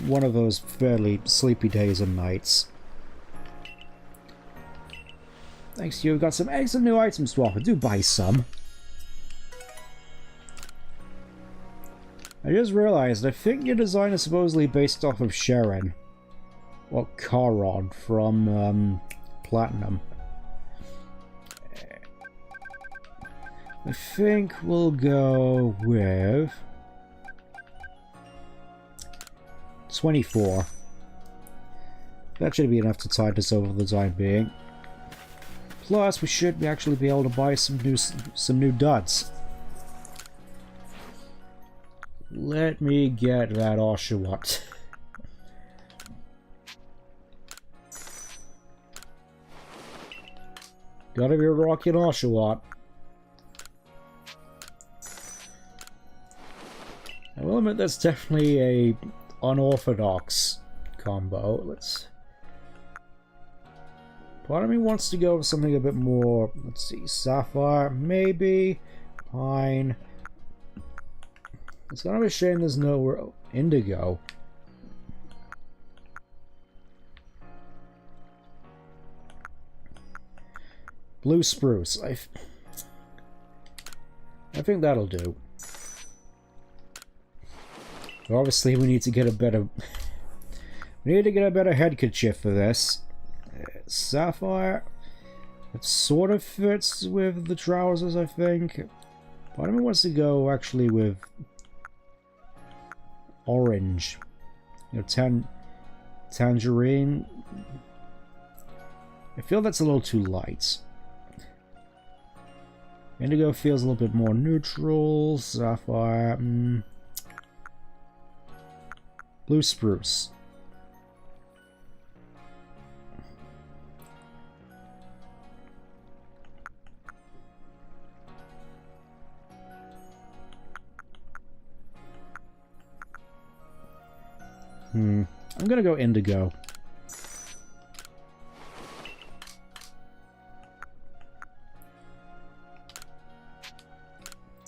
one of those fairly sleepy days and nights. Thanks to you, we've got some excellent new items to offer. Do buy some. I just realized, I think your design is supposedly based off of Sharon. Or Charon from Platinum. I think we'll go with 24. That should be enough to tide us over for the time being. Plus, we should actually be able to buy some new duds. Let me get that Oshawott. Gotta be rocking Oshawott. I will admit that's definitely a unorthodox combo. Part of me wants to go with something a bit more, let's see, Sapphire, maybe, Pine. It's kind of a shame there's no Indigo. Blue spruce. I think that'll do. Obviously, we need to get a better... we need to get a better headkerchief for this. Sapphire. It sort of fits with the trousers, I think. Part of me wants to go, actually, with... orange. You know, tangerine. I feel that's a little too light. Indigo feels a little bit more neutral. Sapphire. Blue spruce. I'm gonna go indigo.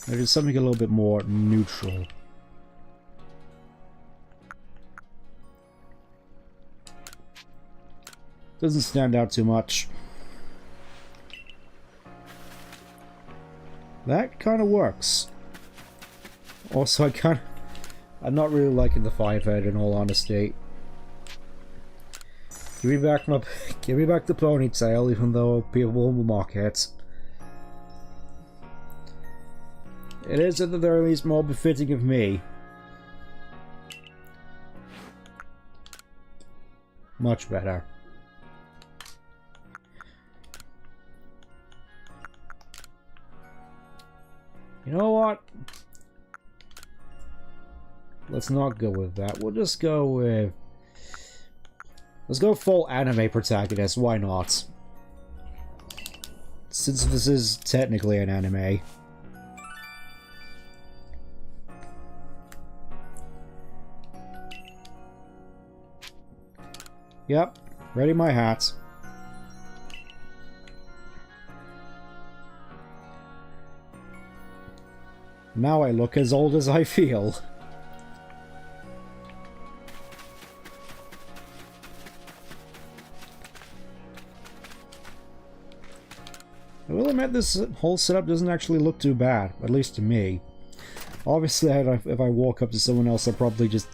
There's something a little bit more neutral. Doesn't stand out too much. That kind of works. Also, I'm not really liking the firehead, in all honesty. Give me back the ponytail, even though people will mock it. It is at the very least more befitting of me. Much better. You know what? Let's not go with that. We'll just go with... let's go full anime protagonist. Why not? Since this is technically an anime. Yep. Ready my hat. Now I look as old as I feel. I will admit this whole setup doesn't actually look too bad, at least to me. Obviously, if I walk up to someone else, they'll probably just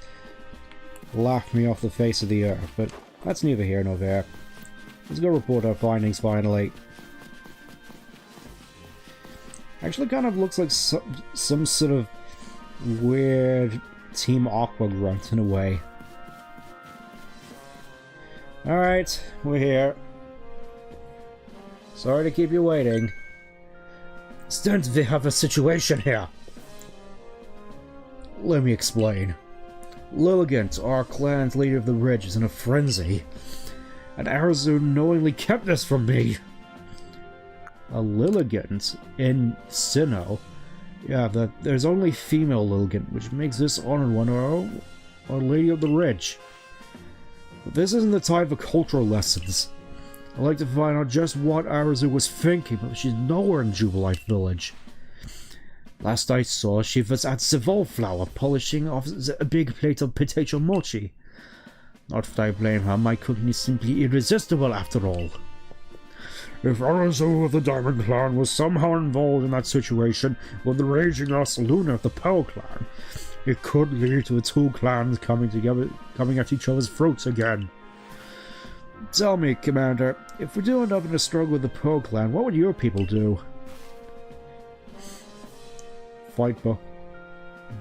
laugh me off the face of the earth, but that's neither here nor there. Let's go report our findings finally. Actually kind of looks like some sort of weird Team Aqua grunt in a way. Alright, we're here. Sorry to keep you waiting. Stent, we have a situation here. Let me explain. Lilligant, our clan's leader of the Ridge, is in a frenzy. And Arceus knowingly kept this from me. A Lilligant in Sinnoh? Yeah, there's only female Lilligant, which makes this honored one our Lady of the Ridge. But this isn't the time for cultural lessons. I'd like to find out just what Arceus was thinking, but she's nowhere in Jubilite Village. Last I saw, she was at Flower, polishing off a big plate of potato mochi. Not that I blame her, my cooking is simply irresistible after all. If Arceus of the Diamond Clan was somehow involved in that situation with the raging Luna of the Pearl Clan, it could lead to the two clans coming at each other's throats again. Tell me, Commander, if we do end up in a struggle with the Pearl Clan, what would your people do? Fight, but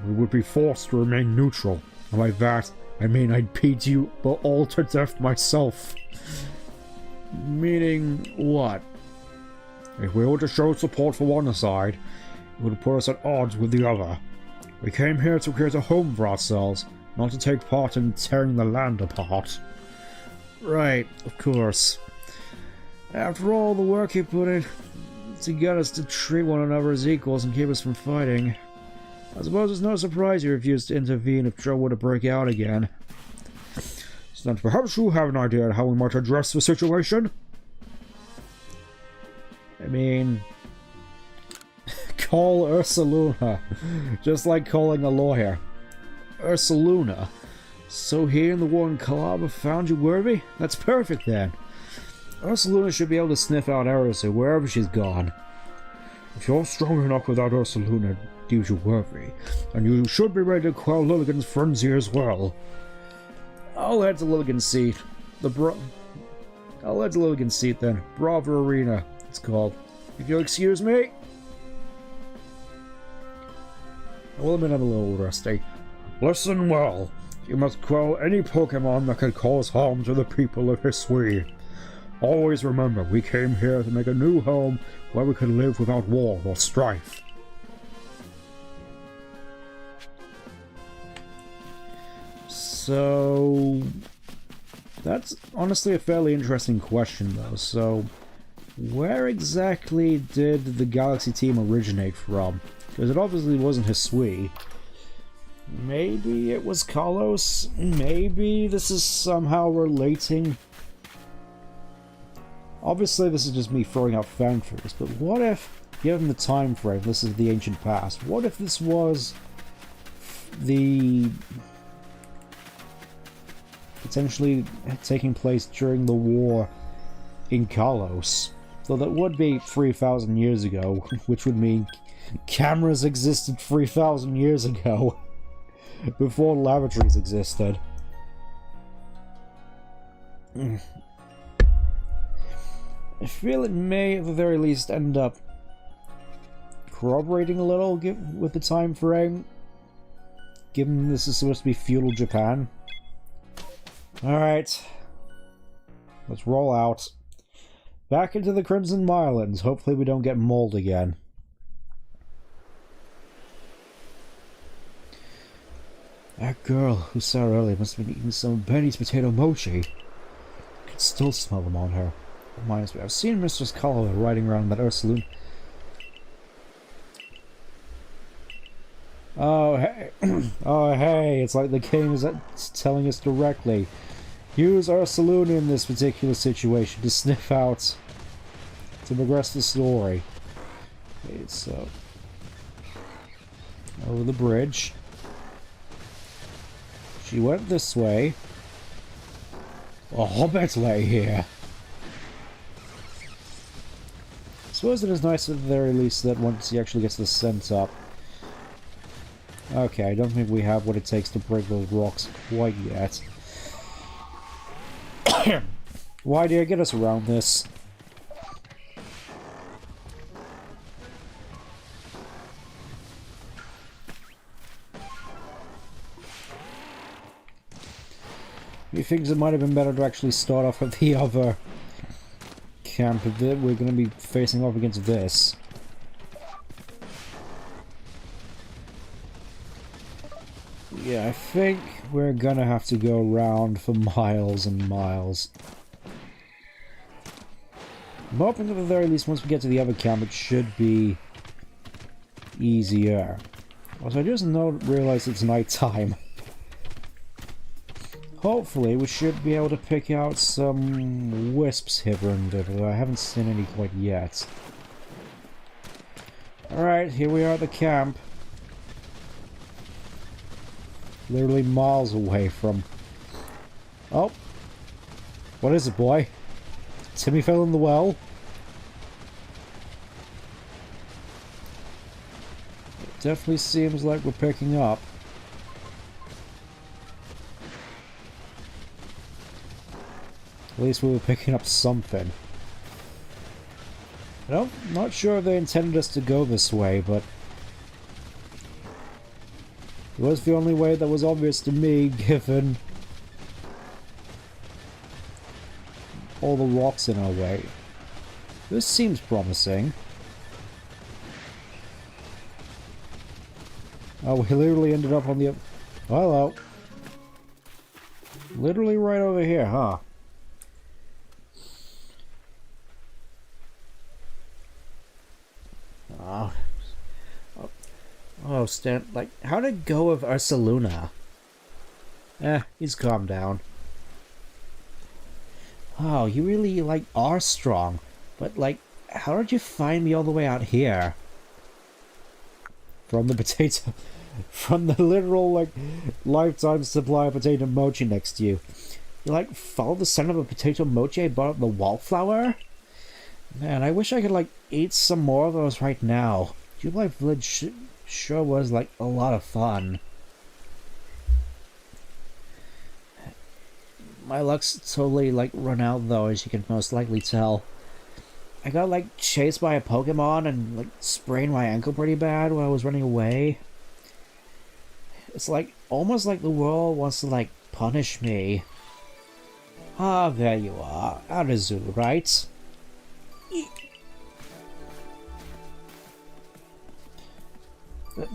we would be forced to remain neutral. And by that, I mean I'd beat you all to death myself. Meaning what? If we were to show support for one side, it would put us at odds with the other. We came here to create a home for ourselves, not to take part in tearing the land apart. Right, of course. After all the work you put in to get us to treat one another as equals and keep us from fighting, I suppose it's no surprise you refused to intervene if trouble were to break out again. So then perhaps you have an idea how we might address the situation? I mean... call Ursaluna. Just like calling a lawyer. Ursaluna. So he and the Warren Calaba found you worthy? That's perfect then. Ursaluna should be able to sniff out Arceus wherever she's gone. If you're strong enough without Ursaluna, deems you worthy, and you should be ready to quell Lilligant's frenzy as well. I'll head to Lilligant's seat. I'll head to Lilligant's seat then. Bravo Arena, it's called. If you'll excuse me. I will admit I'm a little rusty. Listen well. You must quell any Pokemon that could cause harm to the people of Hisui. Always remember, we came here to make a new home where we can live without war or strife. So... that's honestly a fairly interesting question, though. So, where exactly did the Galaxy team originate from? Because it obviously wasn't Hisui. Maybe it was Kalos? Maybe this is somehow relating? Obviously this is just me throwing out fan theories, but what if, given the time frame, this is the ancient past, what if this was the... potentially taking place during the war in Kalos? So that would be 3,000 years ago, which would mean cameras existed 3,000 years ago, before lavatories existed. I feel it may, at the very least, end up corroborating a little with the time frame, given this is supposed to be feudal Japan. Alright, let's roll out. Back into the Crimson Mirelands. Hopefully we don't get mauled again. That girl who saw her earlier must have been eating some of Benny's potato mochi. I can still smell them on her. Reminds me, I've seen Mistress Calloway riding around that Ursaluna. Oh, hey. Oh, hey. It's like the game is telling us directly. Use Ursaluna in this particular situation to sniff out, to progress the story. Okay, so over the bridge. She went this way. A hobbit lay here. I suppose it is nice at the very least that once he actually gets the scent up. Okay, I don't think we have what it takes to break those rocks quite yet. Why do you get us around this? He thinks it might have been better to actually start off at the other camp if we're going to be facing off against this. Yeah, I think we're gonna have to go around for miles and miles. I'm hoping at the very least once we get to the other camp it should be easier. Also, I just realized it's night time. Hopefully we should be able to pick out some wisps hither and thither. I haven't seen any quite yet. Alright, here we are at the camp. Literally miles away from... Oh! What is it, boy? Timmy fell in the well? It definitely seems like we're picking up. At least we were picking up something. I'm not sure if they intended us to go this way, but... it was the only way that was obvious to me, given all the rocks in our way. This seems promising. Oh, we literally ended up on the... hello. Literally right over here, huh? Oh, Stan, like, how'd it go with Ursaluna? He's calmed down. Oh, you really, like, are strong. But, like, how did you find me all the way out here? From the potato... from the literal, like, lifetime supply of potato mochi next to you. You like follow the scent of a potato mochi I bought at the wallflower? Man, I wish I could like eat some more of those right now. Jubilife Village sure was like a lot of fun. My luck's totally like run out though, as you can most likely tell. I got like chased by a Pokemon and like sprained my ankle pretty bad while I was running away. It's like almost like the world wants to like punish me. Ah, there you are, Arizu, right?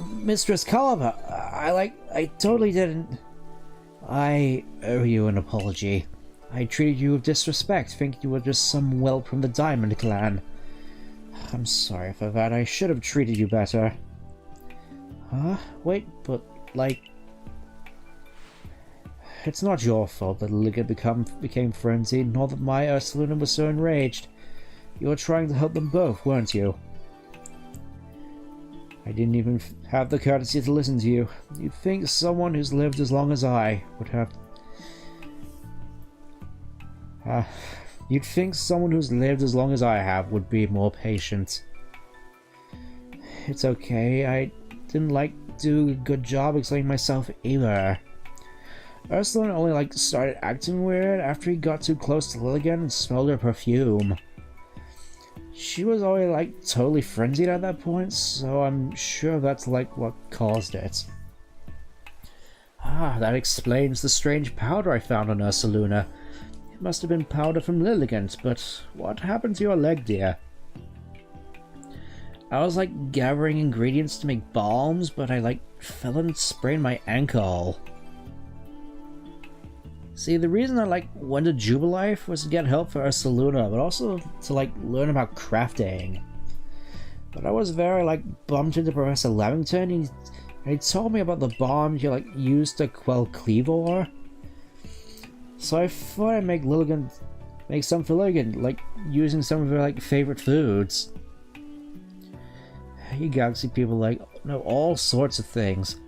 Mistress Caliber, I totally didn't. I owe you an apology. I treated you with disrespect, thinking you were just some whelp from the Diamond Clan. I'm sorry for that, I should have treated you better. Huh? Wait, but, like... It's not your fault that Liga became frenzied, nor that my Ursaluna was so enraged. You were trying to help them both, weren't you? I didn't even have the courtesy to listen to you. You'd think someone who's lived as long as I would have... you'd think someone who's lived as long as I have would be more patient. It's okay, I didn't do a good job explaining myself either. Ursula only started acting weird after he got too close to Lilligan and smelled her perfume. She was already totally frenzied at that point, so I'm sure that's what caused it. Ah, that explains the strange powder I found on Ursaluna. It must have been powder from Lilligant, but what happened to your leg, dear? I was gathering ingredients to make balms, but I fell and sprained my ankle. See, the reason I went to Jubilife was to get help for Ursaluna, but also to learn about crafting. But I was very bumped into Professor Lavington, and he told me about the bomb you used to quell Cleavor. So I thought I'd make some for Lilligan, using some of her favorite foods. You Galaxy people know all sorts of things.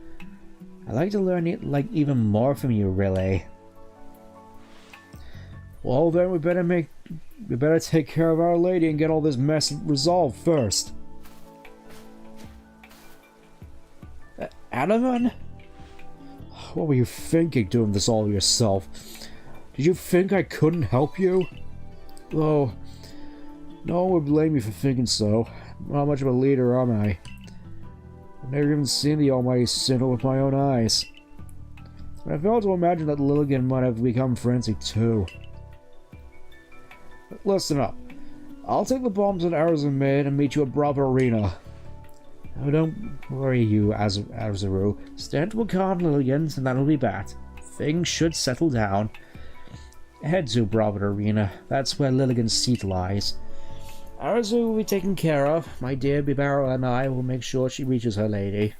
I'd like to learn even more from you, really. Well then, we better take care of Our Lady and get all this mess resolved first. Anavan? What were you thinking doing this all yourself? Did you think I couldn't help you? Oh, no one would blame me for thinking so. Not much of a leader, am I? I've never even seen the Almighty Sinnoh with my own eyes. And I failed to imagine that Lilligan might have become frenzied too. But listen up. I'll take the bombs that Arizu made and meet you at Bravo Arena. Oh, don't worry, you Arizu. Stand to a card, Lilligan, and that'll be that. Things should settle down. Head to Bravo Arena. That's where Lilligan's seat lies. Arizu will be taken care of. My dear Bibarro and I will make sure she reaches her lady.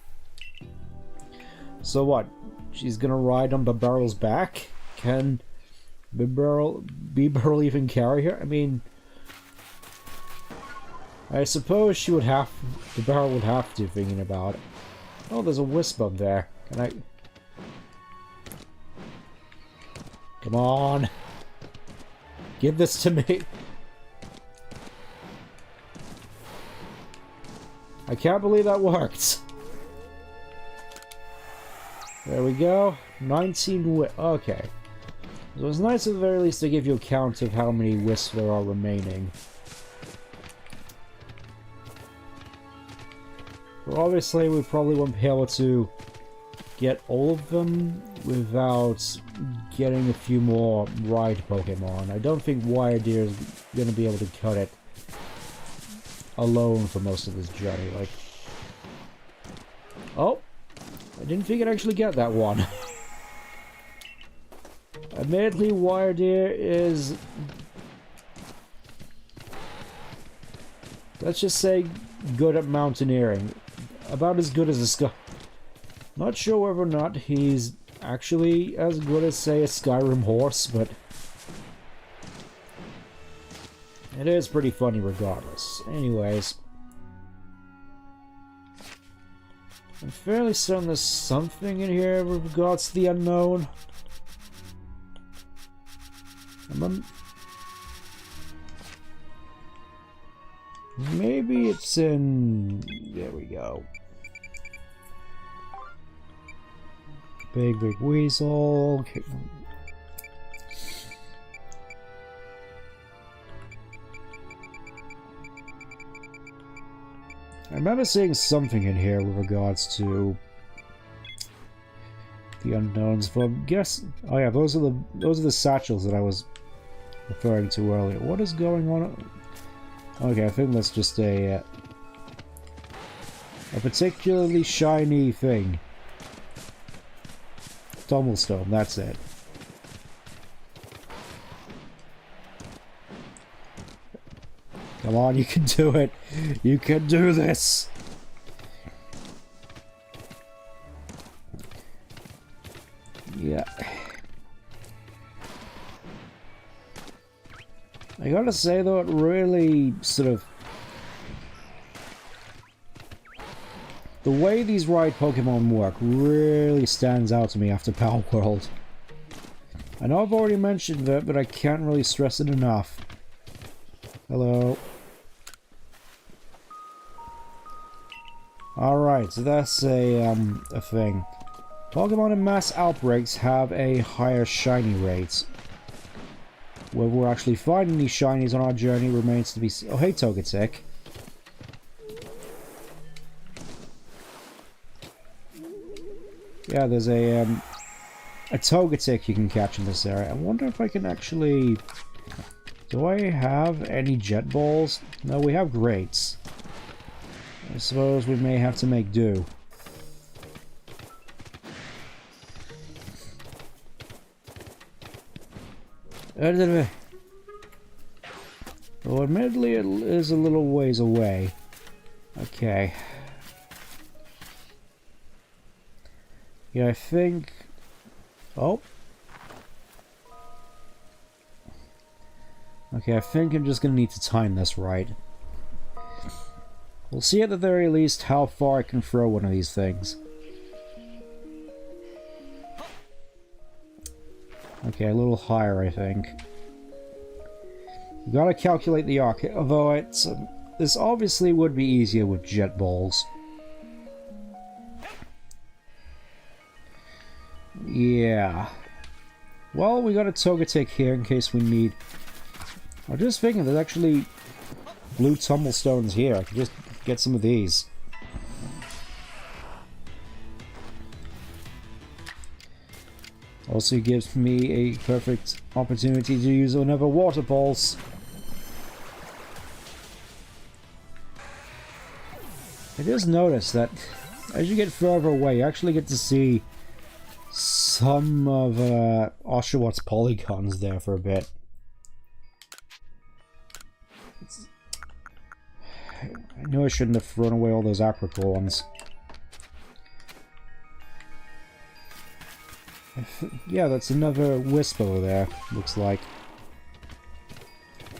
So what? She's gonna ride on Bibarro's back? Can Bibarro even carry her? I mean, I suppose Bibarro would have to, thinking about it. Oh, there's a wisp up there. Can I... Come on! Give this to me! I can't believe that worked! There we go. 19 okay. So it's nice at the very least to give you a count of how many wisps there are remaining. But obviously we probably won't be able to get all of them without getting a few more ride Pokemon. I don't think Wiredeer is going to be able to cut it alone for most of this journey. Oh! I didn't think I'd actually get that one. Admittedly, Wiredeer is... let's just say good at mountaineering. About as good as a Sky... Not sure whether or not he's actually as good as, say, a Skyrim horse, but... it is pretty funny regardless. Anyways... I'm fairly certain there's something in here with regards to the unknown. And then maybe it's in... There we go. Big weasel. Okay. I remember seeing something in here with regards to the unknowns. But guess, oh yeah, those are the satchels that I was referring to earlier. What is going on? Okay, I think that's just a particularly shiny thing. Tumblestone, that's it. Come on, you can do it. You can do this. Yeah. I gotta say though, it really sort of... The way these ride Pokemon work really stands out to me after Power World. I know I've already mentioned it, but I can't really stress it enough. Hello. Alright, so that's a thing. Pokemon in mass outbreaks have a higher shiny rate. Whether we're actually finding these shinies on our journey remains to be seen. Oh, hey, Togetic. Yeah, there's a Togetic you can catch in this area. I wonder if I can actually... Do I have any Jet Balls? No, we have Greats. I suppose we may have to make do. Well, admittedly, it is a little ways away. Okay. Yeah, I think... Oh. Okay, I think I'm just gonna need to time this right. We'll see at the very least how far I can throw one of these things. Okay, a little higher, I think. Gotta calculate the arc, although it's... this obviously would be easier with Jet Balls. Yeah. Well, we got a Togetic here in case we need... I'm just thinking there's actually blue Tumblestones here. I could just get some of these. Also gives me a perfect opportunity to use another Water Pulse. I just noticed that as you get further away, you actually get to see some of Oshawott polygons there for a bit. I knew I shouldn't have thrown away all those apricorns. Yeah, that's another wisp over there, looks like.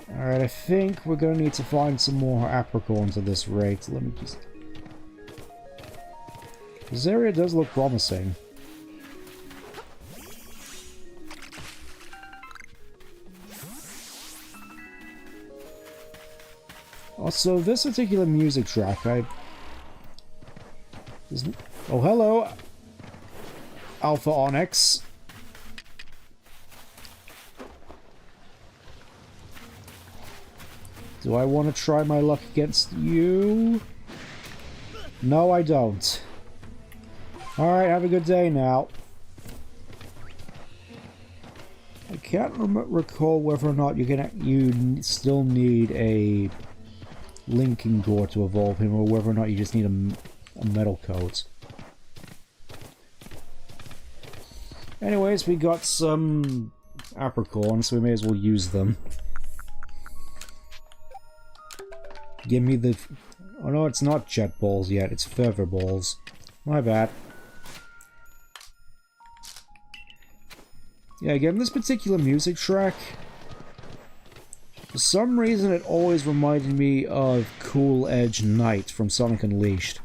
Alright, I think we're gonna need to find some more apricorns at this rate. Let me just... This area does look promising. Also, this particular music track, oh, hello! Alpha Onyx. Do I want to try my luck against you? No, I don't. Alright, have a good day now. I can't recall whether or not you still need a Linking Gore to evolve him, or whether or not you just need a metal coat. Anyways, we got some apricorns, so we may as well use them. Give me the... Oh no, it's not Jet Balls yet, it's Feather Balls. My bad. Yeah, again, this particular music track, for some reason it always reminded me of Cool Edge Knight from Sonic Unleashed.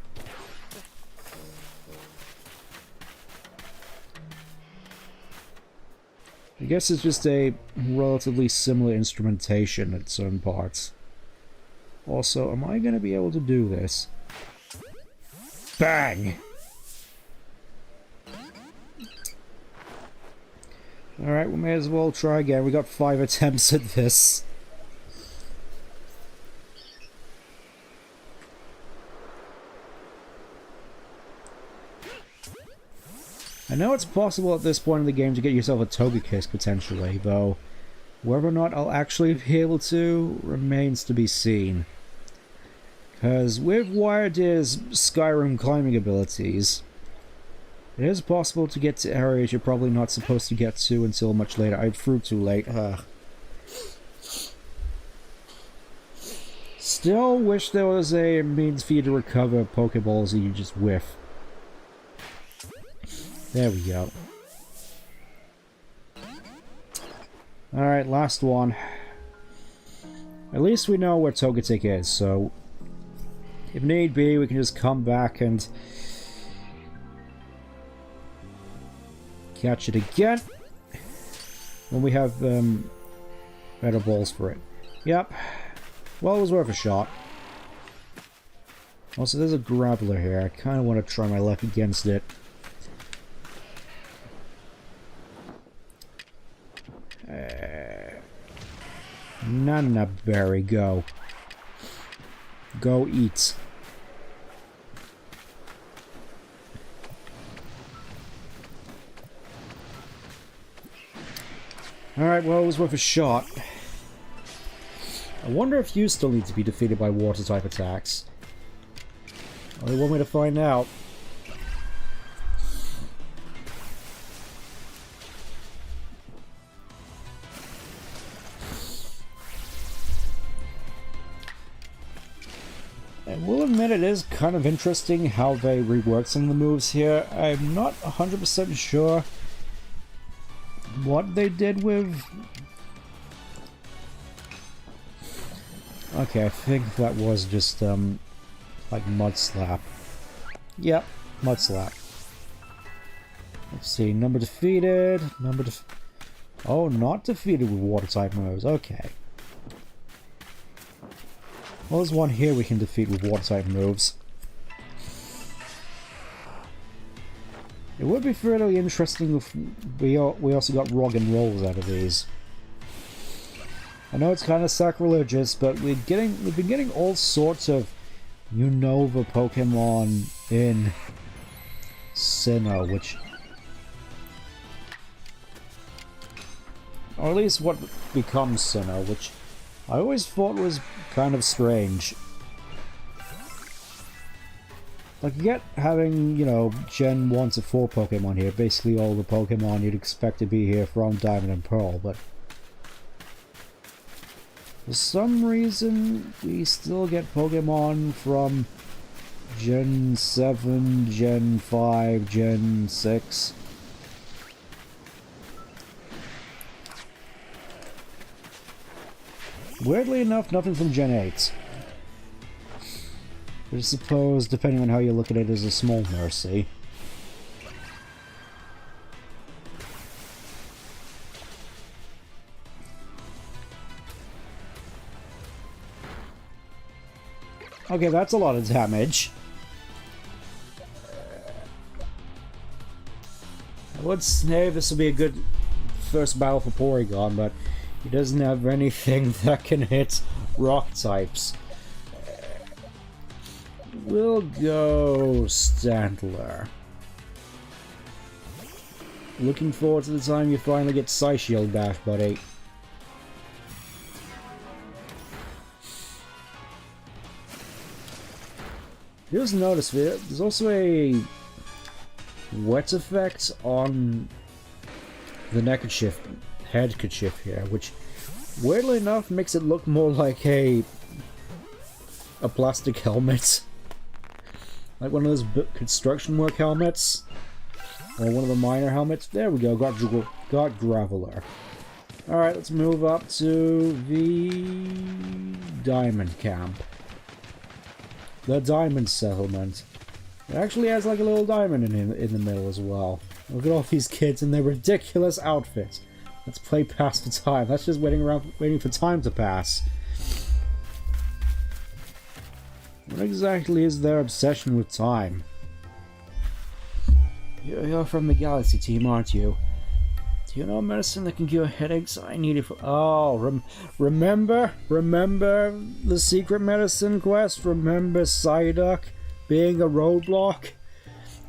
guess it's just a relatively similar instrumentation at certain parts. Also, am I going to be able to do this? Bang! Alright, we may as well try again. We got 5 attempts at this. I know it's possible at this point in the game to get yourself a Togekiss potentially, though whether or not I'll actually be able to remains to be seen. Because with Wiredeer's Skyrim climbing abilities, it is possible to get to areas you're probably not supposed to get to until much later. I threw too late. Still wish there was a means for you to recover Pokeballs that you just whiff. There we go. Alright, last one. At least we know where Togetic is, so if need be, we can just come back and catch it again when we have better balls for it. Yep. Well, it was worth a shot. Also, there's a Graveler here. I kind of want to try my luck against it. Nana Berry, go. Go eat. Alright, well, it was worth a shot. I wonder if you still need to be defeated by water-type attacks. Only one way to find out. I will admit it is kind of interesting how they reworked some of the moves here. I'm not 100% sure what they did with... Okay, I think that was just, like Mud Slap. Yep, Mud Slap. Let's see, number defeated, oh, not defeated with Water-type moves, okay. Well, there's one here we can defeat with Water-type moves. It would be fairly interesting if we also got Rog and Rolls out of these. I know it's kind of sacrilegious, but we've been getting all sorts of Unova Pokemon in Sinnoh, which... or at least what becomes Sinnoh, which I always thought was kind of strange. Like, you get having, you know, Gen 1 to 4 Pokemon here, basically all the Pokemon you'd expect to be here from Diamond and Pearl, but for some reason, we still get Pokemon from Gen 7, Gen 5, Gen 6. Weirdly enough, nothing from Gen 8. Which I suppose, depending on how you look at it, is a small mercy. Okay, that's a lot of damage. I would say this will be a good first battle for Porygon, but he doesn't have anything that can hit rock types. We'll go Stantler. Looking forward to the time you finally get Psyshield back, buddy. Just notice there's also a wet effect on the head kerchief here, which weirdly enough makes it look more like a plastic helmet. Like one of those construction work helmets. Or one of the miner helmets. There we go, got Graveler. Alright, let's move up to the Diamond Camp. The Diamond Settlement. It actually has like a little diamond in the middle as well. Look at all these kids in their ridiculous outfits. Let's play pass for time. That's just waiting for time to pass. What exactly is their obsession with time? You're from the Galaxy team, aren't you? Do you know medicine that can cure headaches? I need it for... Oh, remember the secret medicine quest? Remember Psyduck being a roadblock?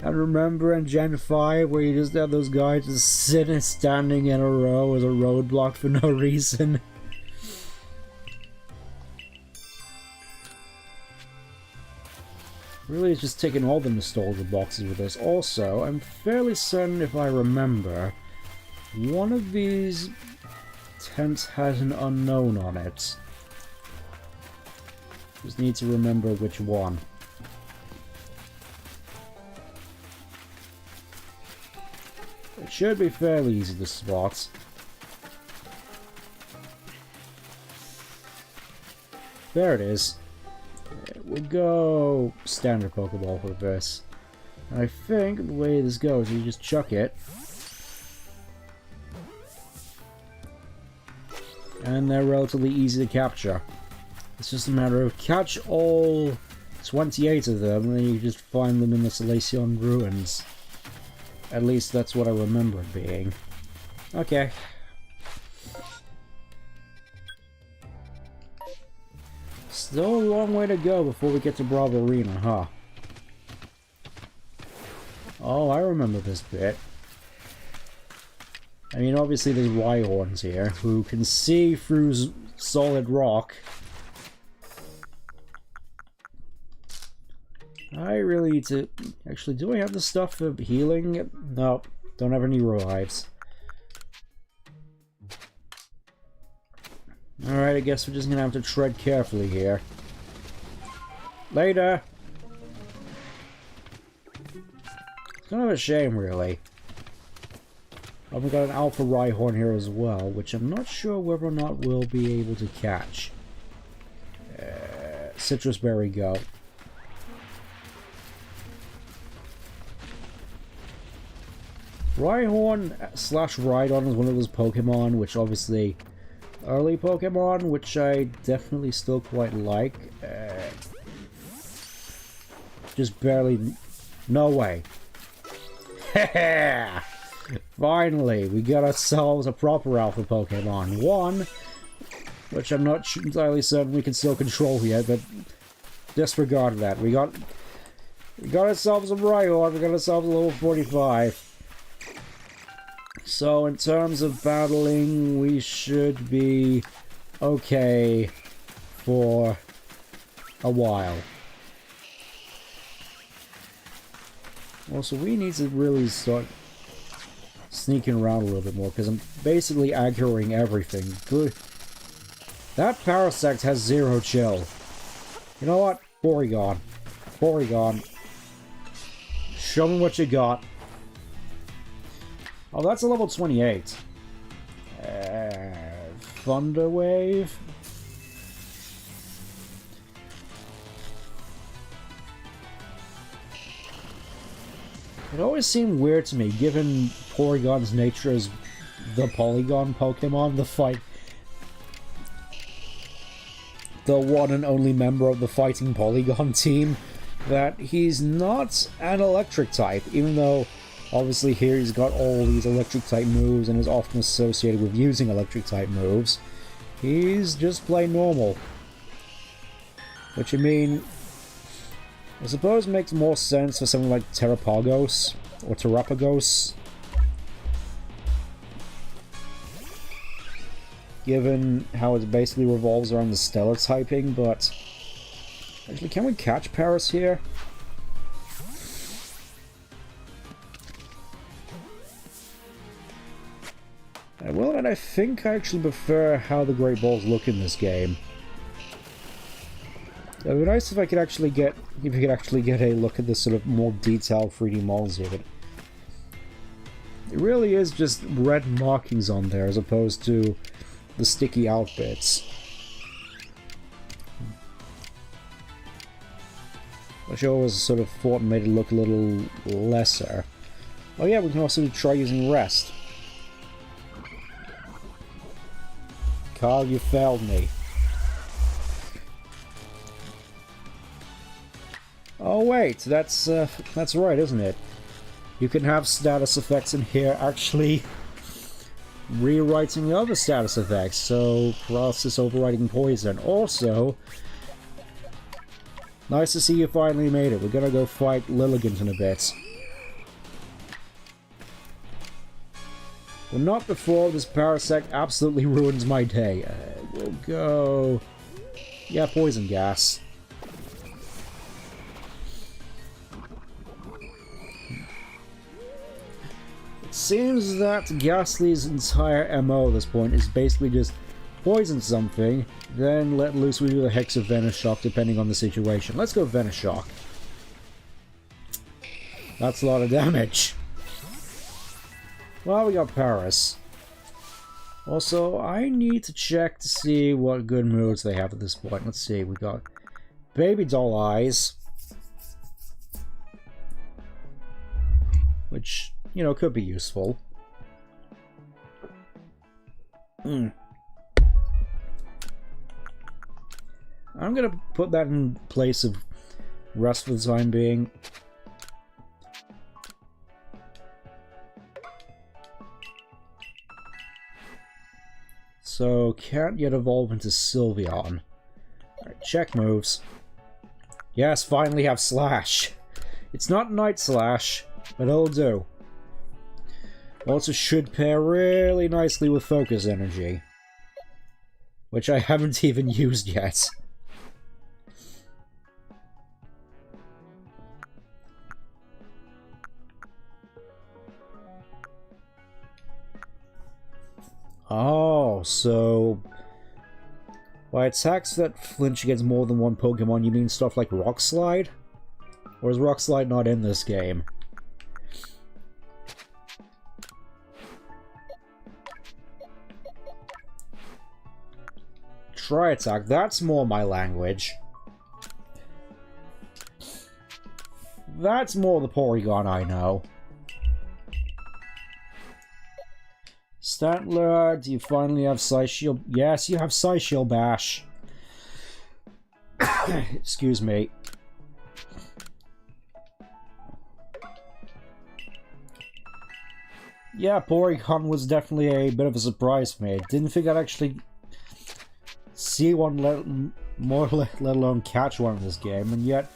And remember in Gen 5 where you just have those guys just standing in a row as a roadblock for no reason? Really, it's just taking all the nostalgia boxes with this. Also, I'm fairly certain, if I remember, one of these tents has an unknown on it. Just need to remember which one. It should be fairly easy to spot. There it is. We'll go standard Pokeball for this. And I think the way this goes is you just chuck it. And they're relatively easy to capture. It's just a matter of catch all 28 of them, and then you just find them in the Selacion Ruins. At least that's what I remember it being. Okay. Still a long way to go before we get to Bravo Arena, huh? Oh, I remember this bit. I mean, obviously there's Rhyhorns here, who can see through solid rock. I really need to... Actually, do I have the stuff for healing? Nope, don't have any revives. Alright, I guess we're just gonna have to tread carefully here. Later! It's kind of a shame, really. Oh, we got an Alpha Rhyhorn here as well, which I'm not sure whether or not we'll be able to catch. Citrus Berry, go. Rhyhorn / Rhydon is one of those Pokemon, which obviously... Early Pokemon, which I definitely still quite like. Just barely... No way. Finally, we got ourselves a proper Alpha Pokemon. One, which I'm not entirely certain we can still control yet, but disregard that. We got ourselves a Rhyhorn, we got ourselves a level 45. So in terms of battling, we should be okay for a while. Also, we need to really start sneaking around a little bit more, because I'm basically aggroing everything. Good. That Parasect has 0 chill. You know what? Porygon. Porygon. Show me what you got. Oh, that's a level 28. Thunder Wave. It always seemed weird to me, given Porygon's nature as the Polygon Pokemon, the one and only member of the Fighting Polygon team, that he's not an electric type, even though obviously here he's got all these electric type moves and is often associated with using electric type moves. He's just plain normal. Which, I mean, I suppose makes more sense for something like Terrapagos or Terrapagos, given how it basically revolves around the stellar typing, but actually, can we catch Paris here? Well, and I think I actually prefer how the Great Balls look in this game. It would be nice if I could actually get, a look at this sort of more detailed 3D models here, but it really is just red markings on there as opposed to the sticky out bits. Which I always sort of thought made it look a little lesser. Oh yeah, we can also try using Rest. Carl, you failed me. Oh wait, that's right, isn't it? You can have status effects in here actually rewriting other status effects, so paralysis overriding poison. Also, nice to see you finally made it. We're gonna go fight Lilligant in a bit. But not before this parasect absolutely ruins my day. We'll go... yeah, poison gas. It seems that Ghastly's entire MO at this point is basically just poison something, then let loose with a Hex of Venoshock depending on the situation. Let's go Venoshock. That's a lot of damage. Well, we got Paris. Also, I need to check to see what good moves they have at this point. Let's see, we got Baby Doll Eyes. Which, you know, could be useful. I'm gonna put that in place of Rest for the time being. So, can't yet evolve into Sylveon. Alright, check moves. Yes, finally have Slash. It's not Night Slash, but it'll do. Also should pair really nicely with Focus Energy, which I haven't even used yet. Oh, so by attacks that flinch against more than one Pokemon, you mean stuff like Rock Slide? Or is Rock Slide not in this game? Tri Attack, that's more my language. That's more the Porygon I know. Stantler, do you finally have Psyshield? Yes, you have Psyshield Bash. Excuse me. Yeah, Porygon was definitely a bit of a surprise for me. I didn't think I'd actually see one, let alone catch one in this game, and yet,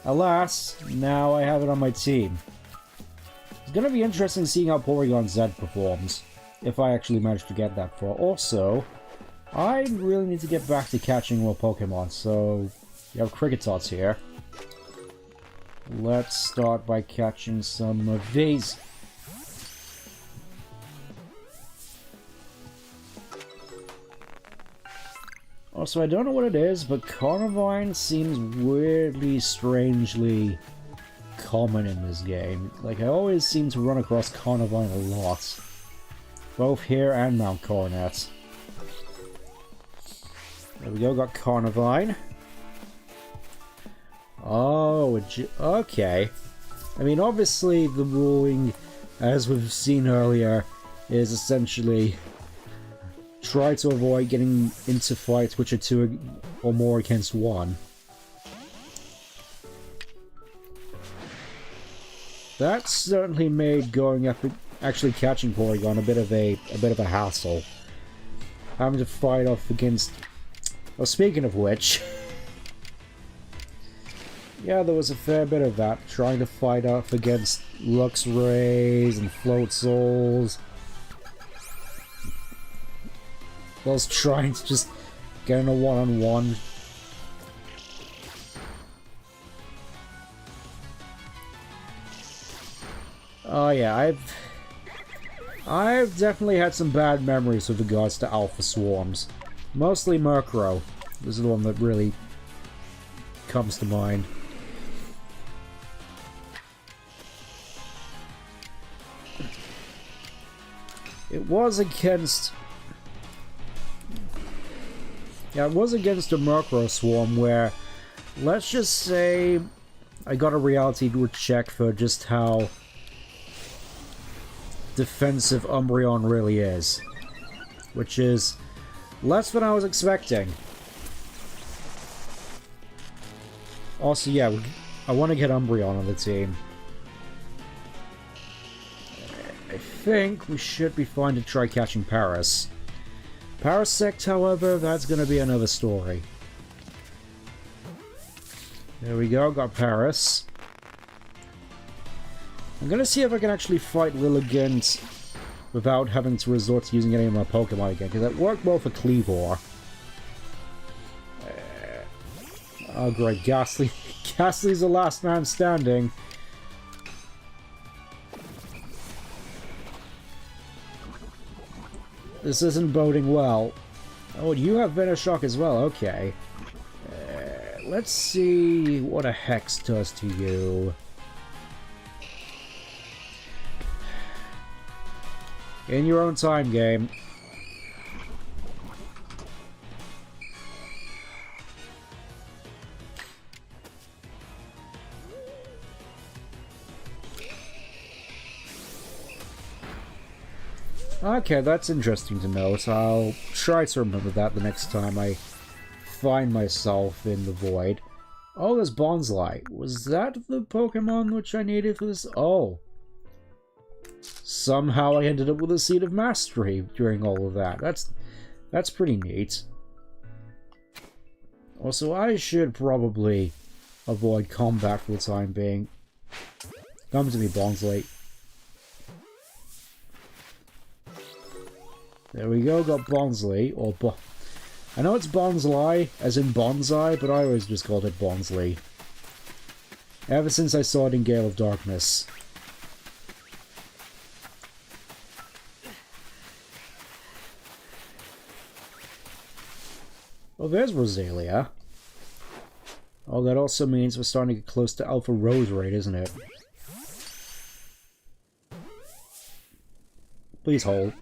alas, now I have it on my team. It's gonna be interesting seeing how Porygon Z performs, if I actually manage to get that far. Also, I really need to get back to catching more Pokemon, so you have Cricketots here. Let's start by catching some of these. Also, I don't know what it is, but Carnivine seems weirdly, strangely common in this game. Like, I always seem to run across Carnivine a lot. Both here and Mount Coronet. There we go, got Carnivine. Oh, okay. I mean, obviously the ruling, as we've seen earlier, is essentially try to avoid getting into fights which are 2 or more against 1. That certainly made going up actually catching Porygon a bit of a hassle. Having to fight off against... Well, speaking of which... yeah, there was a fair bit of that, trying to fight off against Luxrays and Floatzels. I was trying to just get in a one-on-one. Oh yeah, I've definitely had some bad memories with regards to Alpha Swarms. Mostly Murkrow. This is the one that really comes to mind. It was against... yeah, it was against a Murkrow Swarm where, let's just say, I got a reality check for just how defensive Umbreon really is. Which is, Less than I was expecting. Also, yeah, I want to get Umbreon on the team. I think we should be fine to try catching Paris. Parasect, however, that's going to be another story. There we go, got Paris. I'm going to see if I can actually fight Lilligant without having to resort to using any of my Pokemon again, because that worked well for Cleavor. Oh great, Ghastly. Ghastly's the last man standing. This isn't boding well. Oh, you have Venoshock as well, okay. Let's see what a Hex does to you. In your own time, game. Okay, that's interesting to note. I'll try to remember that the next time I find myself in the void. Oh, there's Bonsly. Was that the Pokemon which I needed for this? Oh. Somehow I ended up with a Seed of Mastery during all of that. That's pretty neat. Also, I should probably avoid combat for the time being. Come to me, Bonsly. There we go, got Bonsly, or I know it's Bonsly, as in bonsai, but I always just called it Bonsly. Ever since I saw it in Gale of Darkness. Oh, there's Rosalia. Oh, that also means we're starting to get close to Alpha Roserade, isn't it? Please hold.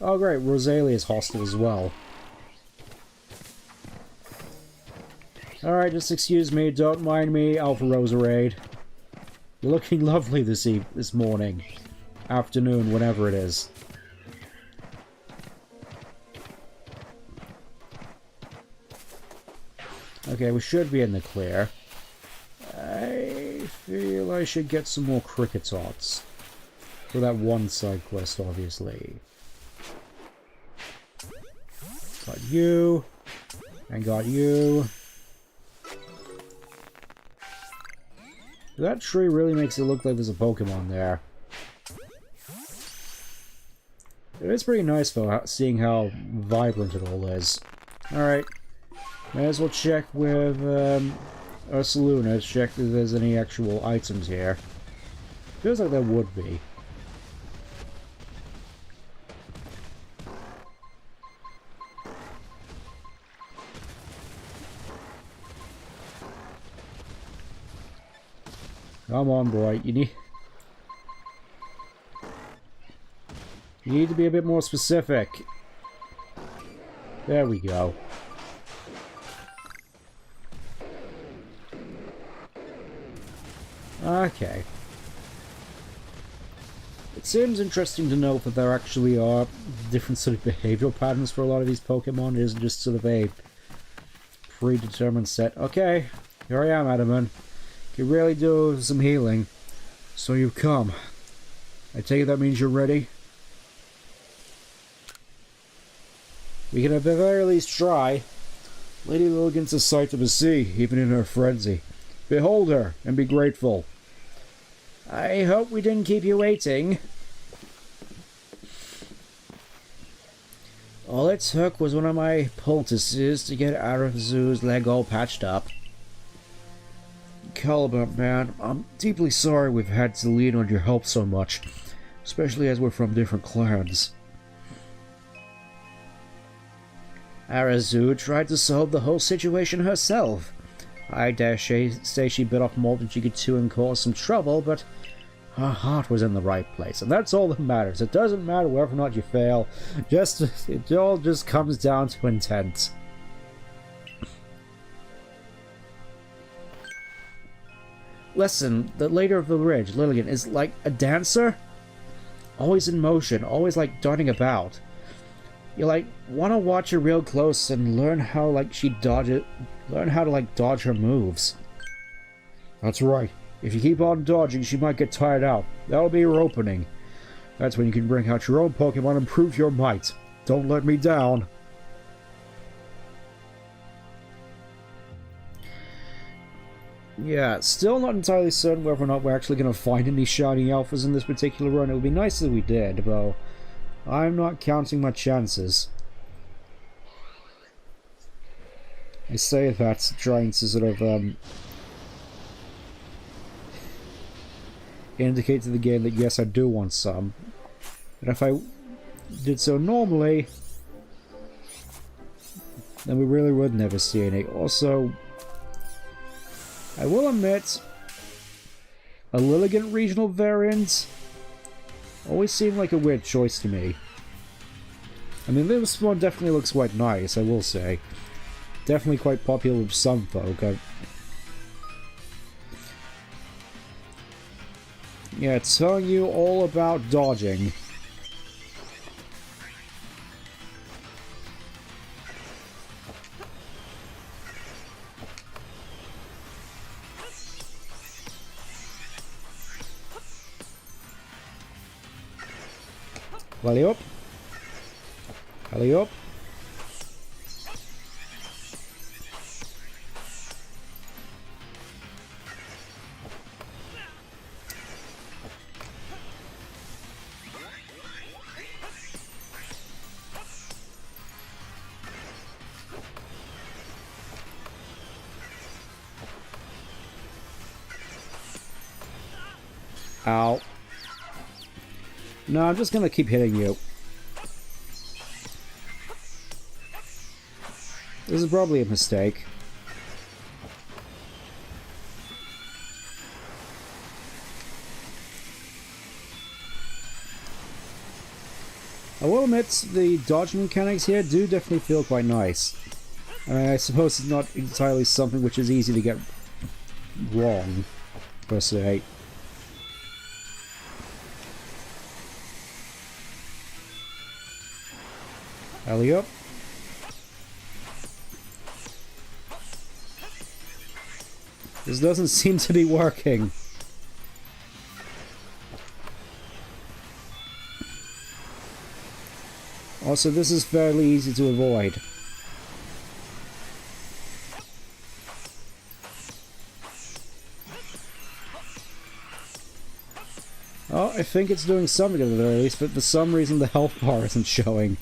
Oh great, Rosalia is hostile as well. Alright, just excuse me, don't mind me, Alpha Roserade. You're looking lovely this morning. Afternoon, whenever it is. Okay, we should be in the clear. I feel I should get some more Cricketots. For that one side quest, obviously. Got you. And got you. That tree really makes it look like there's a Pokemon there. It is pretty nice, though, seeing how vibrant it all is. Alright. May as well check with Ursaluna, check if there's any actual items here. Feels like there would be. Come on, boy. You need to be a bit more specific. There we go. Okay. It seems interesting to note that there actually are different sort of behavioral patterns for a lot of these Pokemon. It isn't just sort of a predetermined set. Okay, here I am, Adaman. You really do some healing. So you've come. I take it that means you're ready? We can at the very least try. Lady Lilligant's a sight to see, even in her frenzy. Behold her, and be grateful. I hope we didn't keep you waiting. All it took was one of my poultices to get Arceus' leg all patched up. Caliban, man, I'm deeply sorry we've had to lean on your help so much, especially as we're from different clans. Arceus tried to solve the whole situation herself. I dare say she bit off more than she could chew and cause some trouble, but her heart was in the right place, and that's all that matters. It doesn't matter whether or not you fail, it all just comes down to intent. Listen, the leader of the ridge, Lilligant, is like a dancer? always in motion, always like darting about. You like want to watch her real close and learn how like she dodges, learn how to like dodge her moves. That's right. If you keep on dodging, she might get tired out. That'll be your opening. That's when you can bring out your own Pokemon and prove your might. Don't let me down. Yeah, still not entirely certain whether or not we're actually going to find any shiny alphas in this particular run. It would be nice if we did, though I'm not counting my chances. I say that trying to sort of indicate to the game that yes, I do want some. And if I did so normally, then we really would never see any. Also, I will admit, a Lilligant regional variant always seemed like a weird choice to me. I mean, this one definitely looks quite nice, I will say. Definitely quite popular with some folk. Yeah, it's telling you all about dodging. Alley up. Alley up. Ow. No, I'm just gonna keep hitting you. This is probably a mistake. I will admit, the dodging mechanics here do definitely feel quite nice. I suppose it's not entirely something which is easy to get wrong, per se. Alley up. This doesn't seem to be working. Also, this is fairly easy to avoid. Oh, I think it's doing something at the very least, but for some reason the health bar isn't showing.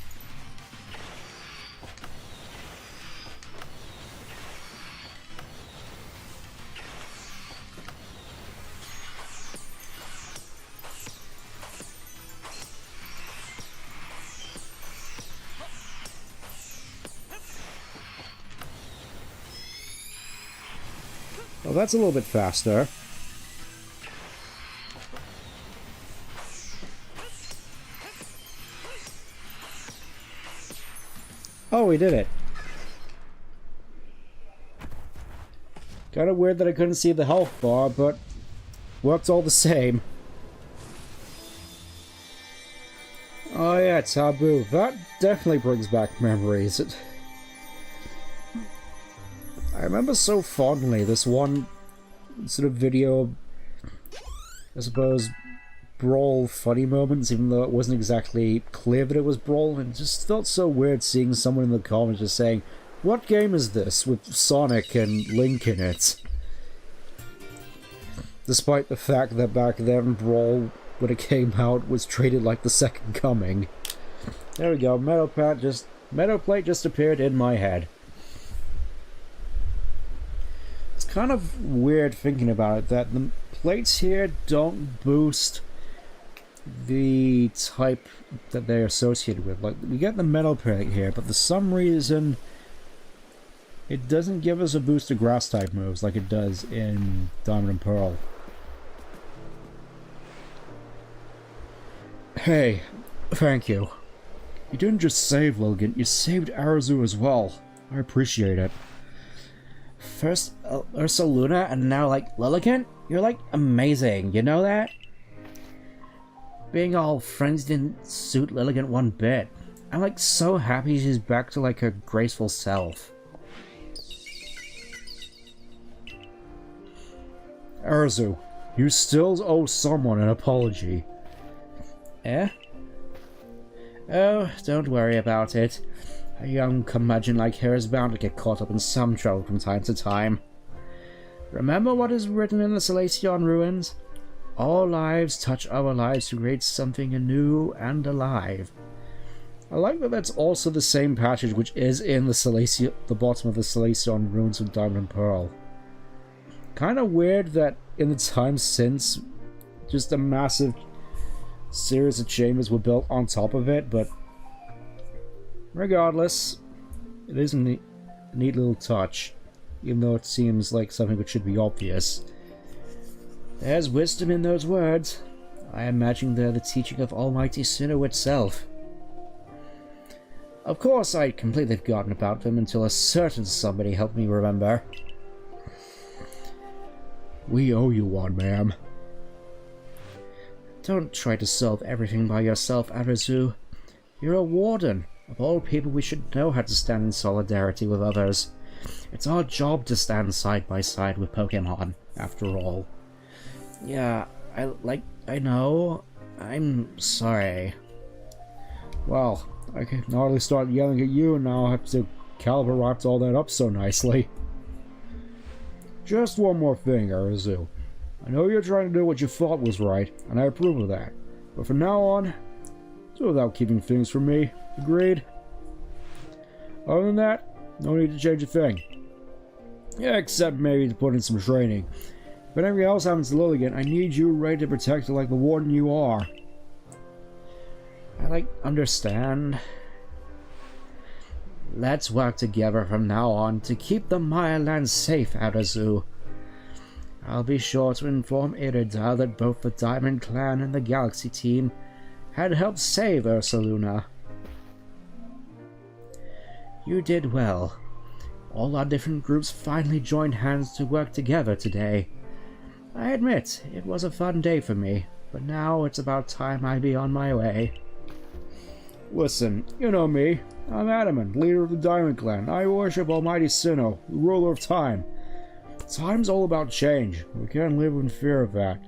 Well, that's a little bit faster. Oh, we did it. Kinda weird that I couldn't see the health bar, but worked all the same. Oh yeah, Taboo. That definitely brings back memories. I remember so fondly this one sort of video, I suppose, Brawl funny moments, even though it wasn't exactly clear that it was Brawl, and it just felt so weird seeing someone in the comments just saying, "What game is this with Sonic and Link in it?" Despite the fact that back then Brawl, when it came out, was treated like the second coming. There we go, Meadow Plate just appeared in my head. It's kind of weird thinking about it, that the plates here don't boost the type that they're associated with. Like, we get the Metal Plate here, but for some reason it doesn't give us a boost to grass type moves like it does in Diamond and Pearl. Hey, thank you. You didn't just save Logan, you saved Arazu as well. I appreciate it. First Ursaluna and now like Lilligant? You're like amazing, you know that? being all friends didn't suit Lilligant one bit. I'm like so happy she's back to like her graceful self. Arceus, you still owe someone an apology. Eh? Oh, don't worry about it. A young curmudgeon like her is bound to get caught up in some trouble from time to time. Remember what is written in the Celestion ruins? All lives touch other lives to create something new and alive. I like that that's also the same passage which is in the bottom of the Celestion runes of Diamond and Pearl. Kind of weird that in the time since, just a massive series of chambers were built on top of it, but regardless, it is a neat little touch, even though it seems like something which should be obvious. There's wisdom in those words. I imagine they're the teaching of Almighty Sinnoh itself. Of course, I'd completely forgotten about them until a certain somebody helped me remember. We owe you one, ma'am. Don't try to solve everything by yourself, Arceus. You're a warden. Of all people, we should know how to stand in solidarity with others. It's our job to stand side by side with Pokémon, after all. Yeah, I know. I'm sorry. Well, I can hardly start yelling at you and now I have to caliber wrapped all that up so nicely. Just one more thing, Arceus. I know you're trying to do what you thought was right, and I approve of that. But from now on, do without keeping things from me. Agreed? Other than that, no need to change a thing. Yeah, except maybe to put in some training. If anything else happens to Lilligant, I need you ready to protect her like the warden you are. I understand. Let's work together from now on to keep the Maya land safe, Arceus. I'll be sure to inform Irida that both the Diamond Clan and the Galaxy team had helped save Ursaluna. You did well. All our different groups finally joined hands to work together today. I admit, it was a fun day for me, but now it's about time I be on my way. Listen, you know me. I'm Adamant, leader of the Diamond Clan. I worship Almighty Sinnoh, the ruler of time. Time's all about change. We can't live in fear of that.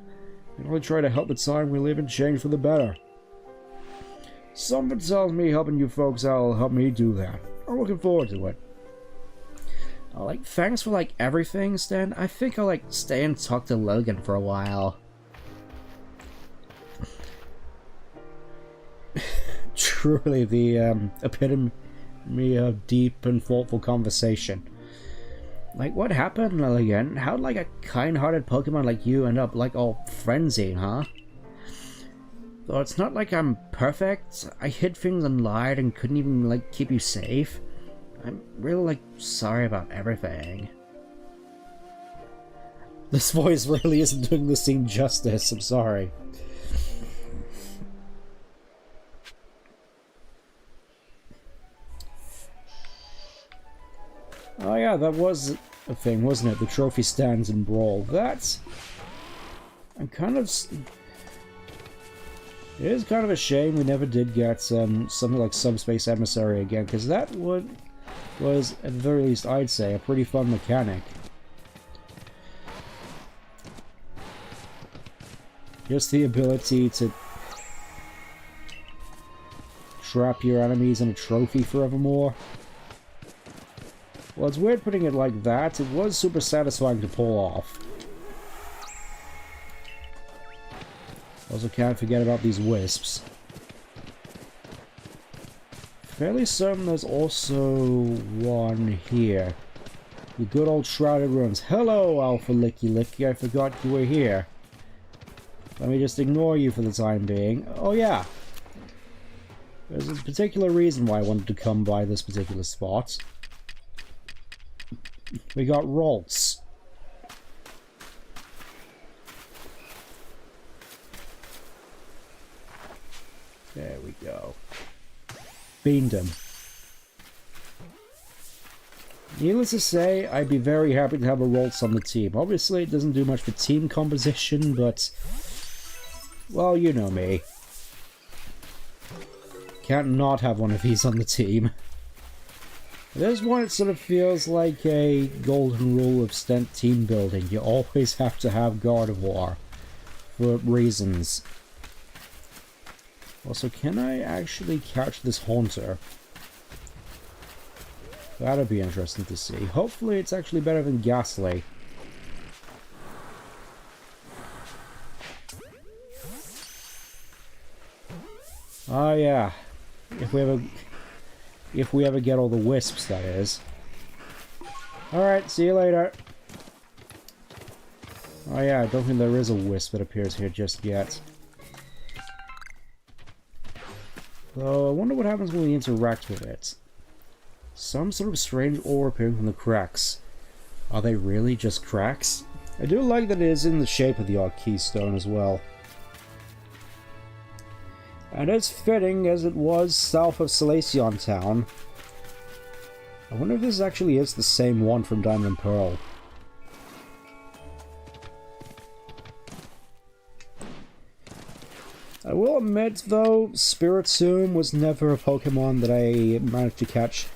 We can only try to help the time we live in change for the better. Something tells me helping you folks out will help me do that. I'm looking forward to it. Thanks for everything, Stan. I think I'll stay and talk to Logan for a while. Truly the epitome of deep and thoughtful conversation. What happened, Lillian? How'd a kind-hearted Pokemon like you end up all frenzied, huh? Though it's not like I'm perfect. I hid things and lied and couldn't even keep you safe. I'm really sorry about everything. This voice really isn't doing the scene justice, I'm sorry. Oh yeah, that was a thing, wasn't it? The trophy stands in Brawl. That's... I'm kind of... It is kind of a shame we never did get something like Subspace Emissary again, because that was, at the very least, I'd say, a pretty fun mechanic. Just the ability to trap your enemies in a trophy forevermore. Well, it's weird putting it like that. It was super satisfying to pull off. Also can't forget about these wisps. Fairly certain there's also one here. The good old Shrouded Ruins. Hello, Alpha Licky Licky. I forgot you were here. Let me just ignore you for the time being. Oh yeah. There's a particular reason why I wanted to come by this particular spot. We got Rolts. There we go. Beamed him. Needless to say, I'd be very happy to have a Rolts on the team. Obviously, it doesn't do much for team composition, but... well, you know me. Can't not have one of these on the team. This one, it sort of feels like a golden rule of Stent team building. You always have to have Gardevoir for reasons. Also, can I actually catch this Haunter? That'd be interesting to see. Hopefully it's actually better than Ghastly. Oh yeah. If we ever get all the wisps, that is. Alright, see you later. Oh yeah, I don't think there is a wisp that appears here just yet. Though, I wonder what happens when we interact with it. Some sort of strange ore appearing from the cracks. Are they really just cracks? I do like that it is in the shape of the odd keystone as well. And it's fitting as it was south of Salacion Town. I wonder if this actually is the same one from Diamond and Pearl. I will admit, though, Spiritomb was never a Pokemon that I managed to catch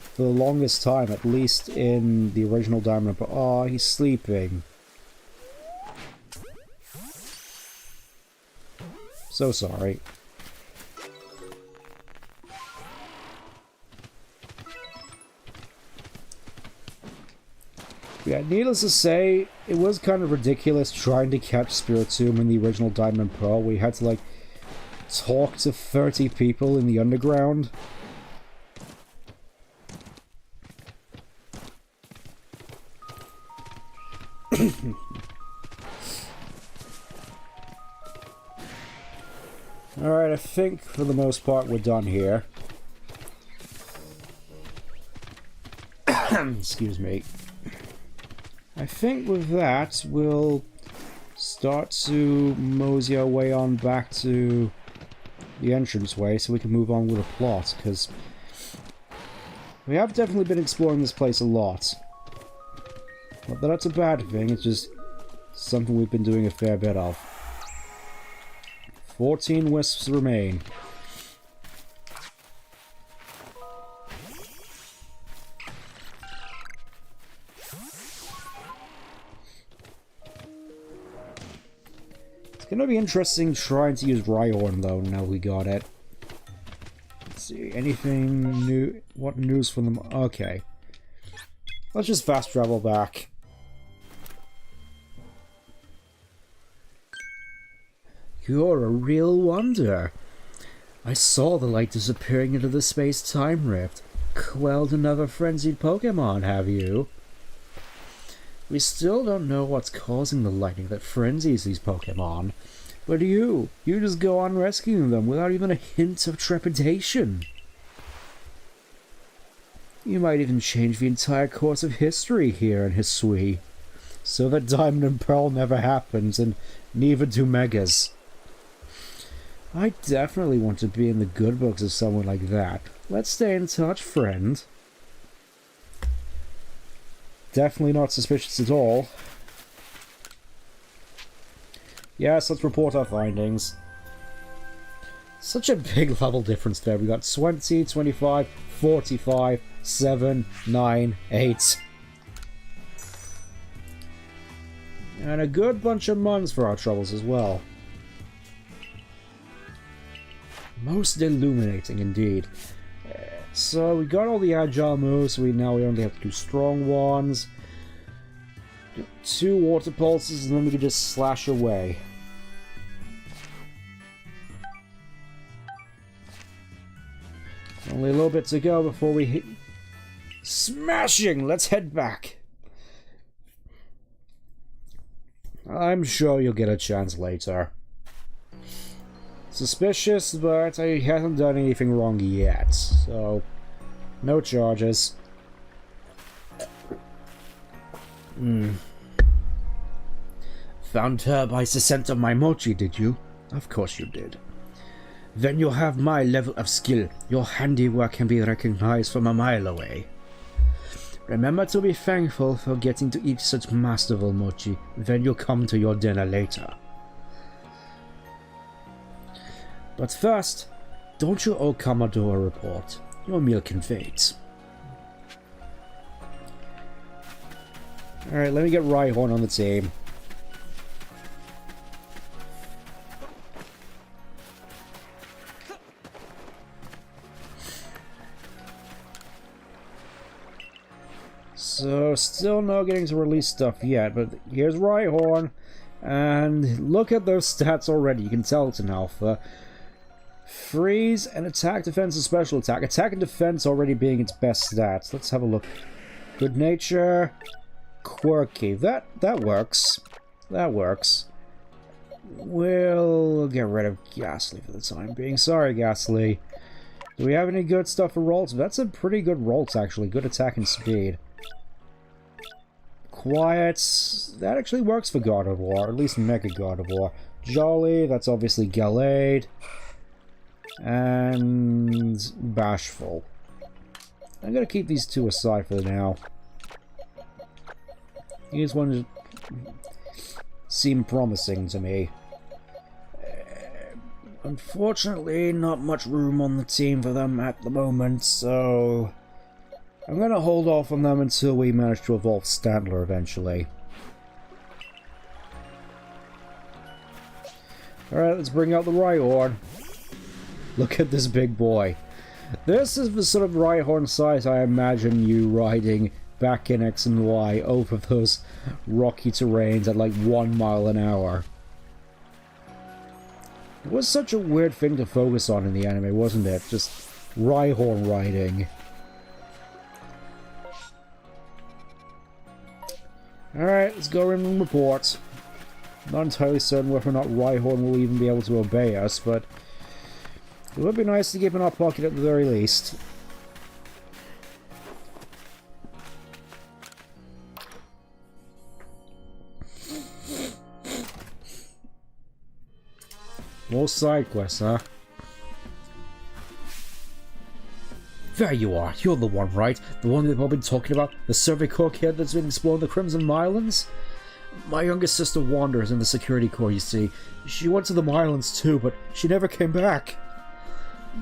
for the longest time, at least in the original Diamond and Pearl. Oh, he's sleeping. So sorry. Yeah, needless to say, it was kind of ridiculous trying to catch Spiritomb in the original Diamond and Pearl. We had to, like, talk to 30 people in the underground. Alright, I think for the most part we're done here. Excuse me. I think with that, we'll start to mosey our way on back to the entranceway so we can move on with the plot, because we have definitely been exploring this place a lot. Not that that's a bad thing, it's just something we've been doing a fair bit of. 14 wisps remain. It's gonna be interesting trying to use Rhyhorn though, now we got it. Let's see, anything new? What news from them? Okay. Let's just fast travel back. You're a real wonder. I saw the light disappearing into the space-time rift. Quelled another frenzied Pokemon, have you? We still don't know what's causing the lightning that frenzies these Pokemon. But you just go on rescuing them without even a hint of trepidation. You might even change the entire course of history here in Hisui. So that Diamond and Pearl never happens, and neither do Megas. I definitely want to be in the good books of someone like that. Let's stay in touch, friend. Definitely not suspicious at all. Yes, let's report our findings. Such a big level difference there. We got 20, 25, 45, 7, 9, 8. And a good bunch of months for our troubles as well. Most illuminating indeed. So we got all the agile moves, so we only have to do strong ones. 2 water pulses, and then we can just slash away. Only a little bit to go before we hit... Smashing! Let's head back! I'm sure you'll get a chance later. Suspicious, but he hasn't done anything wrong yet, so no charges. Found her by the scent of my mochi, did you? Of course you did. Then you have my level of skill. Your handiwork can be recognized from a mile away. Remember to be thankful for getting to eat such masterful mochi, then you'll come to your dinner later. But first, Don't you owe Commodore a report? Your meal conveyed. Alright, let me get Rhyhorn on the team. So, still no getting to release stuff yet, but here's Rhyhorn, and look at those stats already. You can tell it's an alpha. Freeze and attack, defense, and special attack. Attack and defense already being its best stats. Let's have a look. Good nature, quirky. That works. That works. We'll get rid of Ghastly for the time being. Sorry, Ghastly. Do we have any good stuff for Rolts? That's a pretty good Rolts, actually. Good attack and speed. Quiet, that actually works for God of War, at least Mega God of War. Jolly, that's obviously Gallade. And Bashful. I'm gonna keep these two aside for now. These ones seem promising to me. Unfortunately, not much room on the team for them at the moment, so I'm going to hold off on them until we manage to evolve Standler eventually. Alright, let's bring out the Rhyhorn. Look at this big boy. This is the sort of Rhyhorn size I imagine you riding back in X and Y over those rocky terrains at like 1 mile an hour. It was such a weird thing to focus on in the anime, wasn't it? Just Rhyhorn riding. Alright, let's go in and report. Not entirely certain whether or not Rhyhorn will even be able to obey us, but it would be nice to keep in our pocket at the very least. More side quests, huh? There you are, you're the one, right? The one they've all been talking about? The Survey Corps kid that's been exploring the Crimson Islands? My youngest sister Wanda is in the security corps, you see. She went to the islands too, but she never came back.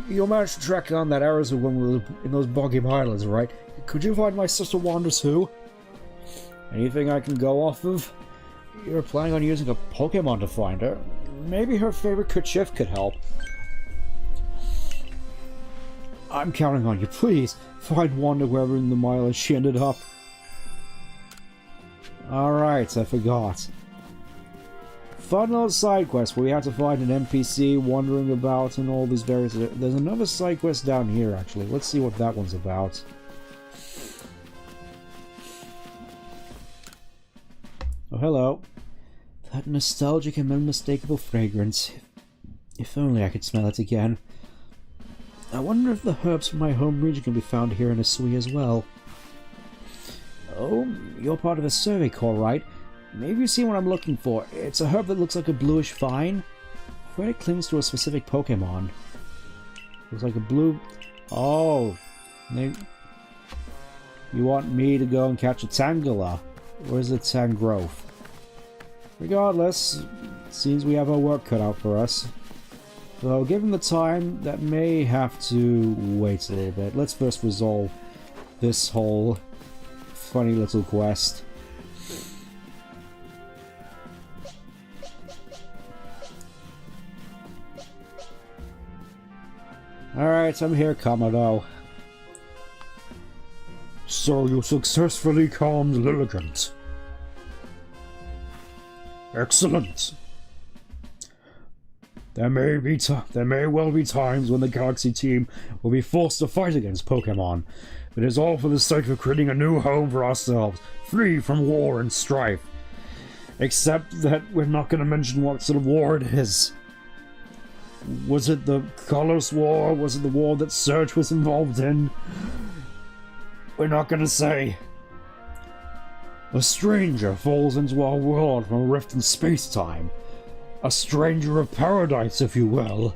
You'll manage to track down that Arceus when we were in those boggy islands, right? Could you find my sister Wanda too? Anything I can go off of? You're planning on using a Pokemon to find her? Maybe her favorite kerchief could help. I'm counting on you. Please, find Wanda wherever in the mile she ended up. Alright, I forgot. Fun little side quest where we have to find an NPC wandering about and all these various... There's another side quest down here, actually. Let's see what that one's about. Oh, hello. That nostalgic and unmistakable fragrance. If only I could smell it again. I wonder if the herbs from my home region can be found here in Asui as well. Oh, you're part of the Survey Corps, right? Maybe you've seen what I'm looking for. It's a herb that looks like a bluish vine. Where it clings to a specific Pokemon. Looks like a blue... Oh. You want me to go and catch a Tangela? Or is it Tangrowth? Regardless, it seems we have our work cut out for us. Though, given the time, that may have to wait a little bit. Let's first resolve this whole funny little quest. Alright, I'm here, Commodore. So you successfully calmed Lilligant. Excellent. There may well be times when the Galaxy team will be forced to fight against Pokemon, but it is all for the sake of creating a new home for ourselves, free from war and strife. Except that we're not going to mention what sort of war it is. Was it the Colossus War? Was it the war that Surge was involved in? We're not going to say. A stranger falls into our world from a rift in space-time. A stranger of paradise, if you will.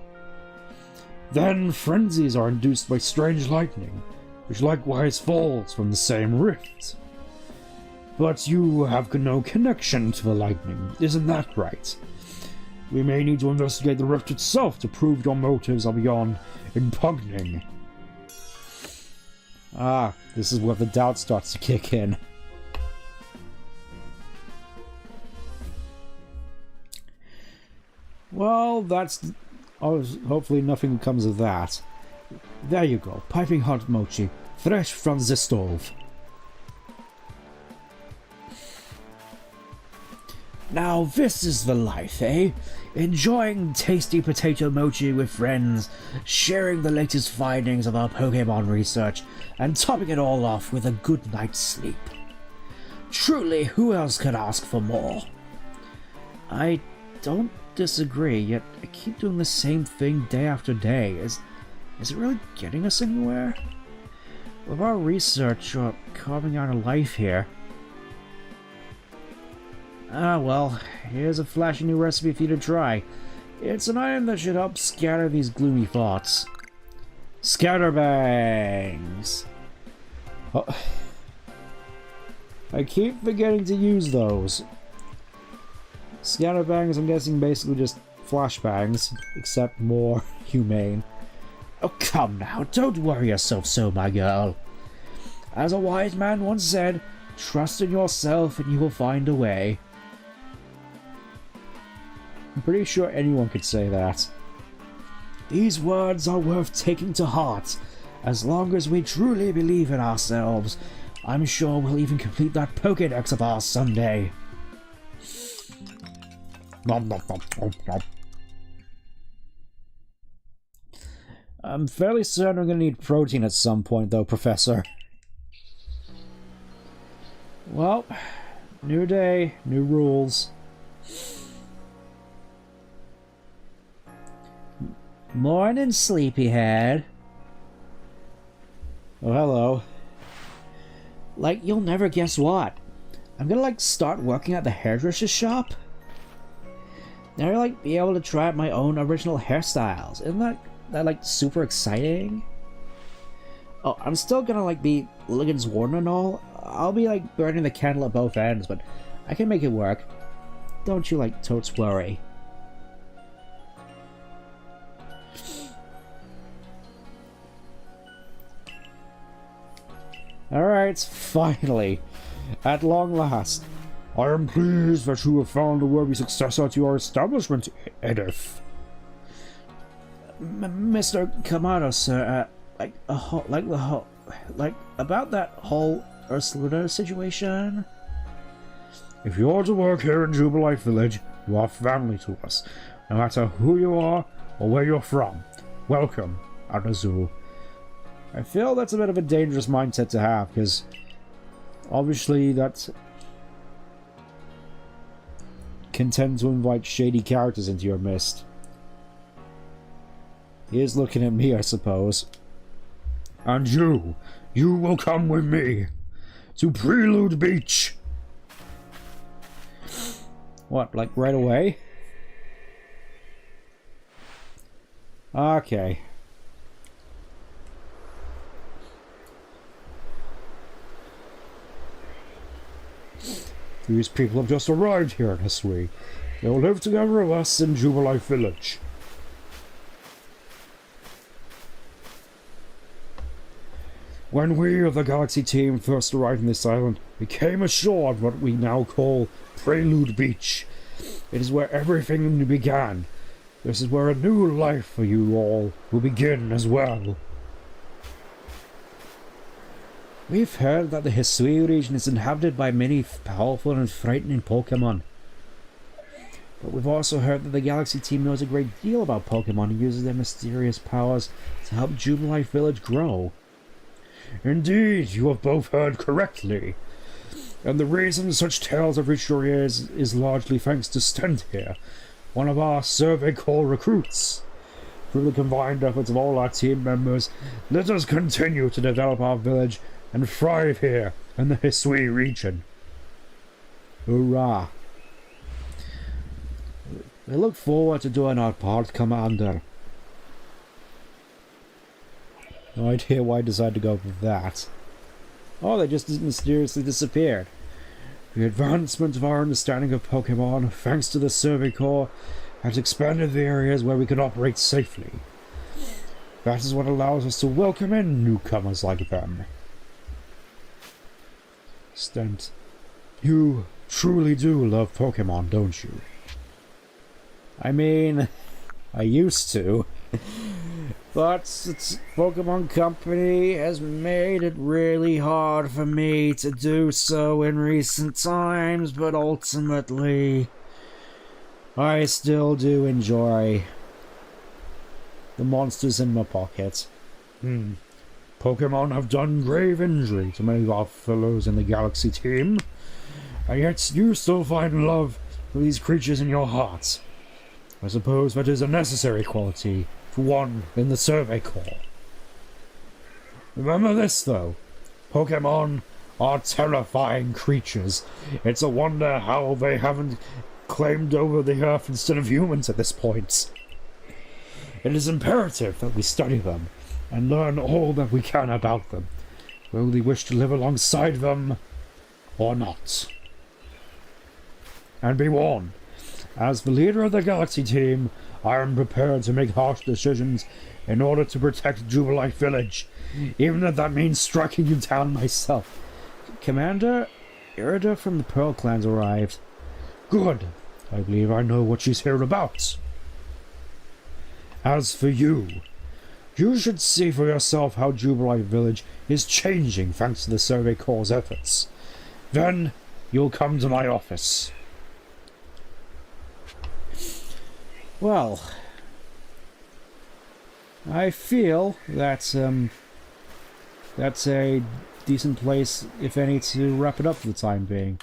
Then frenzies are induced by strange lightning, which likewise falls from the same rift. But you have no connection to the lightning, isn't that right? We may need to investigate the rift itself to prove your motives are beyond impugning. Ah, this is where the doubt starts to kick in. Well, that's... Oh, hopefully nothing comes of that. There you go, piping hot mochi, fresh from the stove. Now this is the life, eh? Enjoying tasty potato mochi with friends, sharing the latest findings of our Pokemon research, and topping it all off with a good night's sleep. Truly, who else could ask for more? I don't disagree, yet I keep doing the same thing day after day. Is it really getting us anywhere? With our research or carving out a life here? Ah well, here's a flashy new recipe for you to try. It's an item that should help scatter these gloomy thoughts. Scatterbangs! Oh, I keep forgetting to use those. Scatterbangs, I'm guessing, basically just flashbangs, except more humane. Oh, come now, don't worry yourself so, my girl. As a wise man once said, trust in yourself and you will find a way. I'm pretty sure anyone could say that. These words are worth taking to heart. As long as we truly believe in ourselves, I'm sure we'll even complete that Pokédex of ours someday. Nom, nom, nom, nom, nom. I'm fairly certain I'm going to need protein at some point, though, Professor. Well, new day, new rules. Morning, sleepyhead. Oh, hello. Like, you'll never guess what. I'm gonna, like, start working at the hairdresser's shop. Now I'll, like, be able to try out my own original hairstyles. Isn't that like, super exciting? Oh, I'm still gonna, like, be Ligan's warden and all. I'll be, like, burning the candle at both ends, but I can make it work. Don't you, like, totes worry. Alright, finally. At long last. I am pleased that you have found a worthy successor to your establishment, Edith. Mr. Kamado, sir, about that whole Ursaluna situation? If you're to work here in Jubilife Village, you are family to us. No matter who you are or where you're from. Welcome at the zoo. I feel that's a bit of a dangerous mindset to have, because obviously that can tend to invite shady characters into your midst. He is looking at me, I suppose. And you will come with me to Prelude Beach. What, like right away? Okay. These people have just arrived here in Hisui. They will live together with us in Jubilife Village. When we of the Galaxy team first arrived in this island, we came ashore at what we now call Prelude Beach. It is where everything began. This is where a new life for you all will begin as well. We've heard that the Hisui region is inhabited by many powerful and frightening Pokemon. But we've also heard that the Galaxy team knows a great deal about Pokemon and uses their mysterious powers to help Jubilife Village grow. Indeed, you have both heard correctly. And the reason such tales have reached your ears is largely thanks to Stent here, one of our Survey Corps recruits. Through the combined efforts of all our team members, let us continue to develop our village and thrive here in the Hisui region. Hurrah! We look forward to doing our part, Commander. No idea why I decided to go with that. Oh, they just mysteriously disappeared. The advancement of our understanding of Pokemon, thanks to the Survey Corps, has expanded the areas where we can operate safely. That is what allows us to welcome in newcomers like them. Stent, you truly do love Pokemon, don't you? I mean, I used to. But Pokemon Company has made it really hard for me to do so in recent times, but ultimately, I still do enjoy the monsters in my pocket. Pokemon have done grave injury to many of our fellows in the Galaxy team, and yet you still find love for these creatures in your hearts. I suppose that is a necessary quality for one in the Survey Corps. Remember this, though. Pokemon are terrifying creatures. It's a wonder how they haven't claimed over the Earth instead of humans at this point. It is imperative that we study them and learn all that we can about them, whether we wish to live alongside them or not. And be warned, as the leader of the Galaxy team, I am prepared to make harsh decisions in order to protect Jubilite Village, even if that means striking you down myself. Commander, Irida from the Pearl Clans arrived. Good. I believe I know what she's here about. As for you, you should see for yourself how Jubilite Village is changing thanks to the Survey Corps' efforts. Then you'll come to my office. Well, I feel that that's a decent place, if any, to wrap it up for the time being.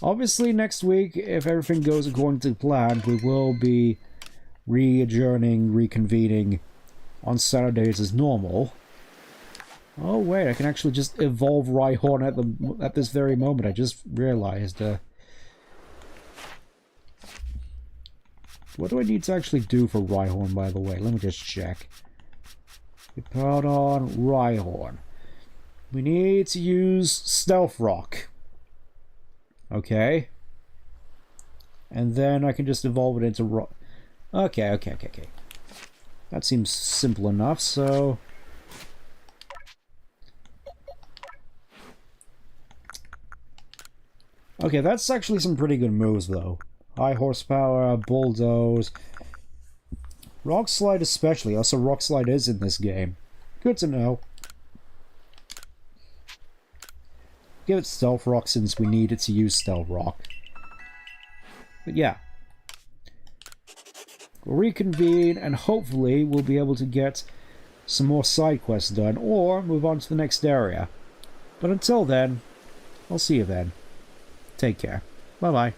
Obviously, next week, if everything goes according to plan, we will be reconvening on Saturdays as normal. Oh wait, I can actually just evolve Rhyhorn at this very moment. I just realized. What do I need to actually do for Rhyhorn, by the way? Let me just check. We put on Rhyhorn. We need to use Stealth Rock. Okay. And then I can just evolve it into Rock. Okay. That seems simple enough, so... Okay, that's actually some pretty good moves, though. High horsepower, bulldoze, rock slide especially. Also, rock slide is in this game. Good to know. Give it stealth rock since we need it to use stealth rock. But yeah, we'll reconvene and hopefully we'll be able to get some more side quests done or move on to the next area. But until then, I'll see you then. Take care. Bye bye.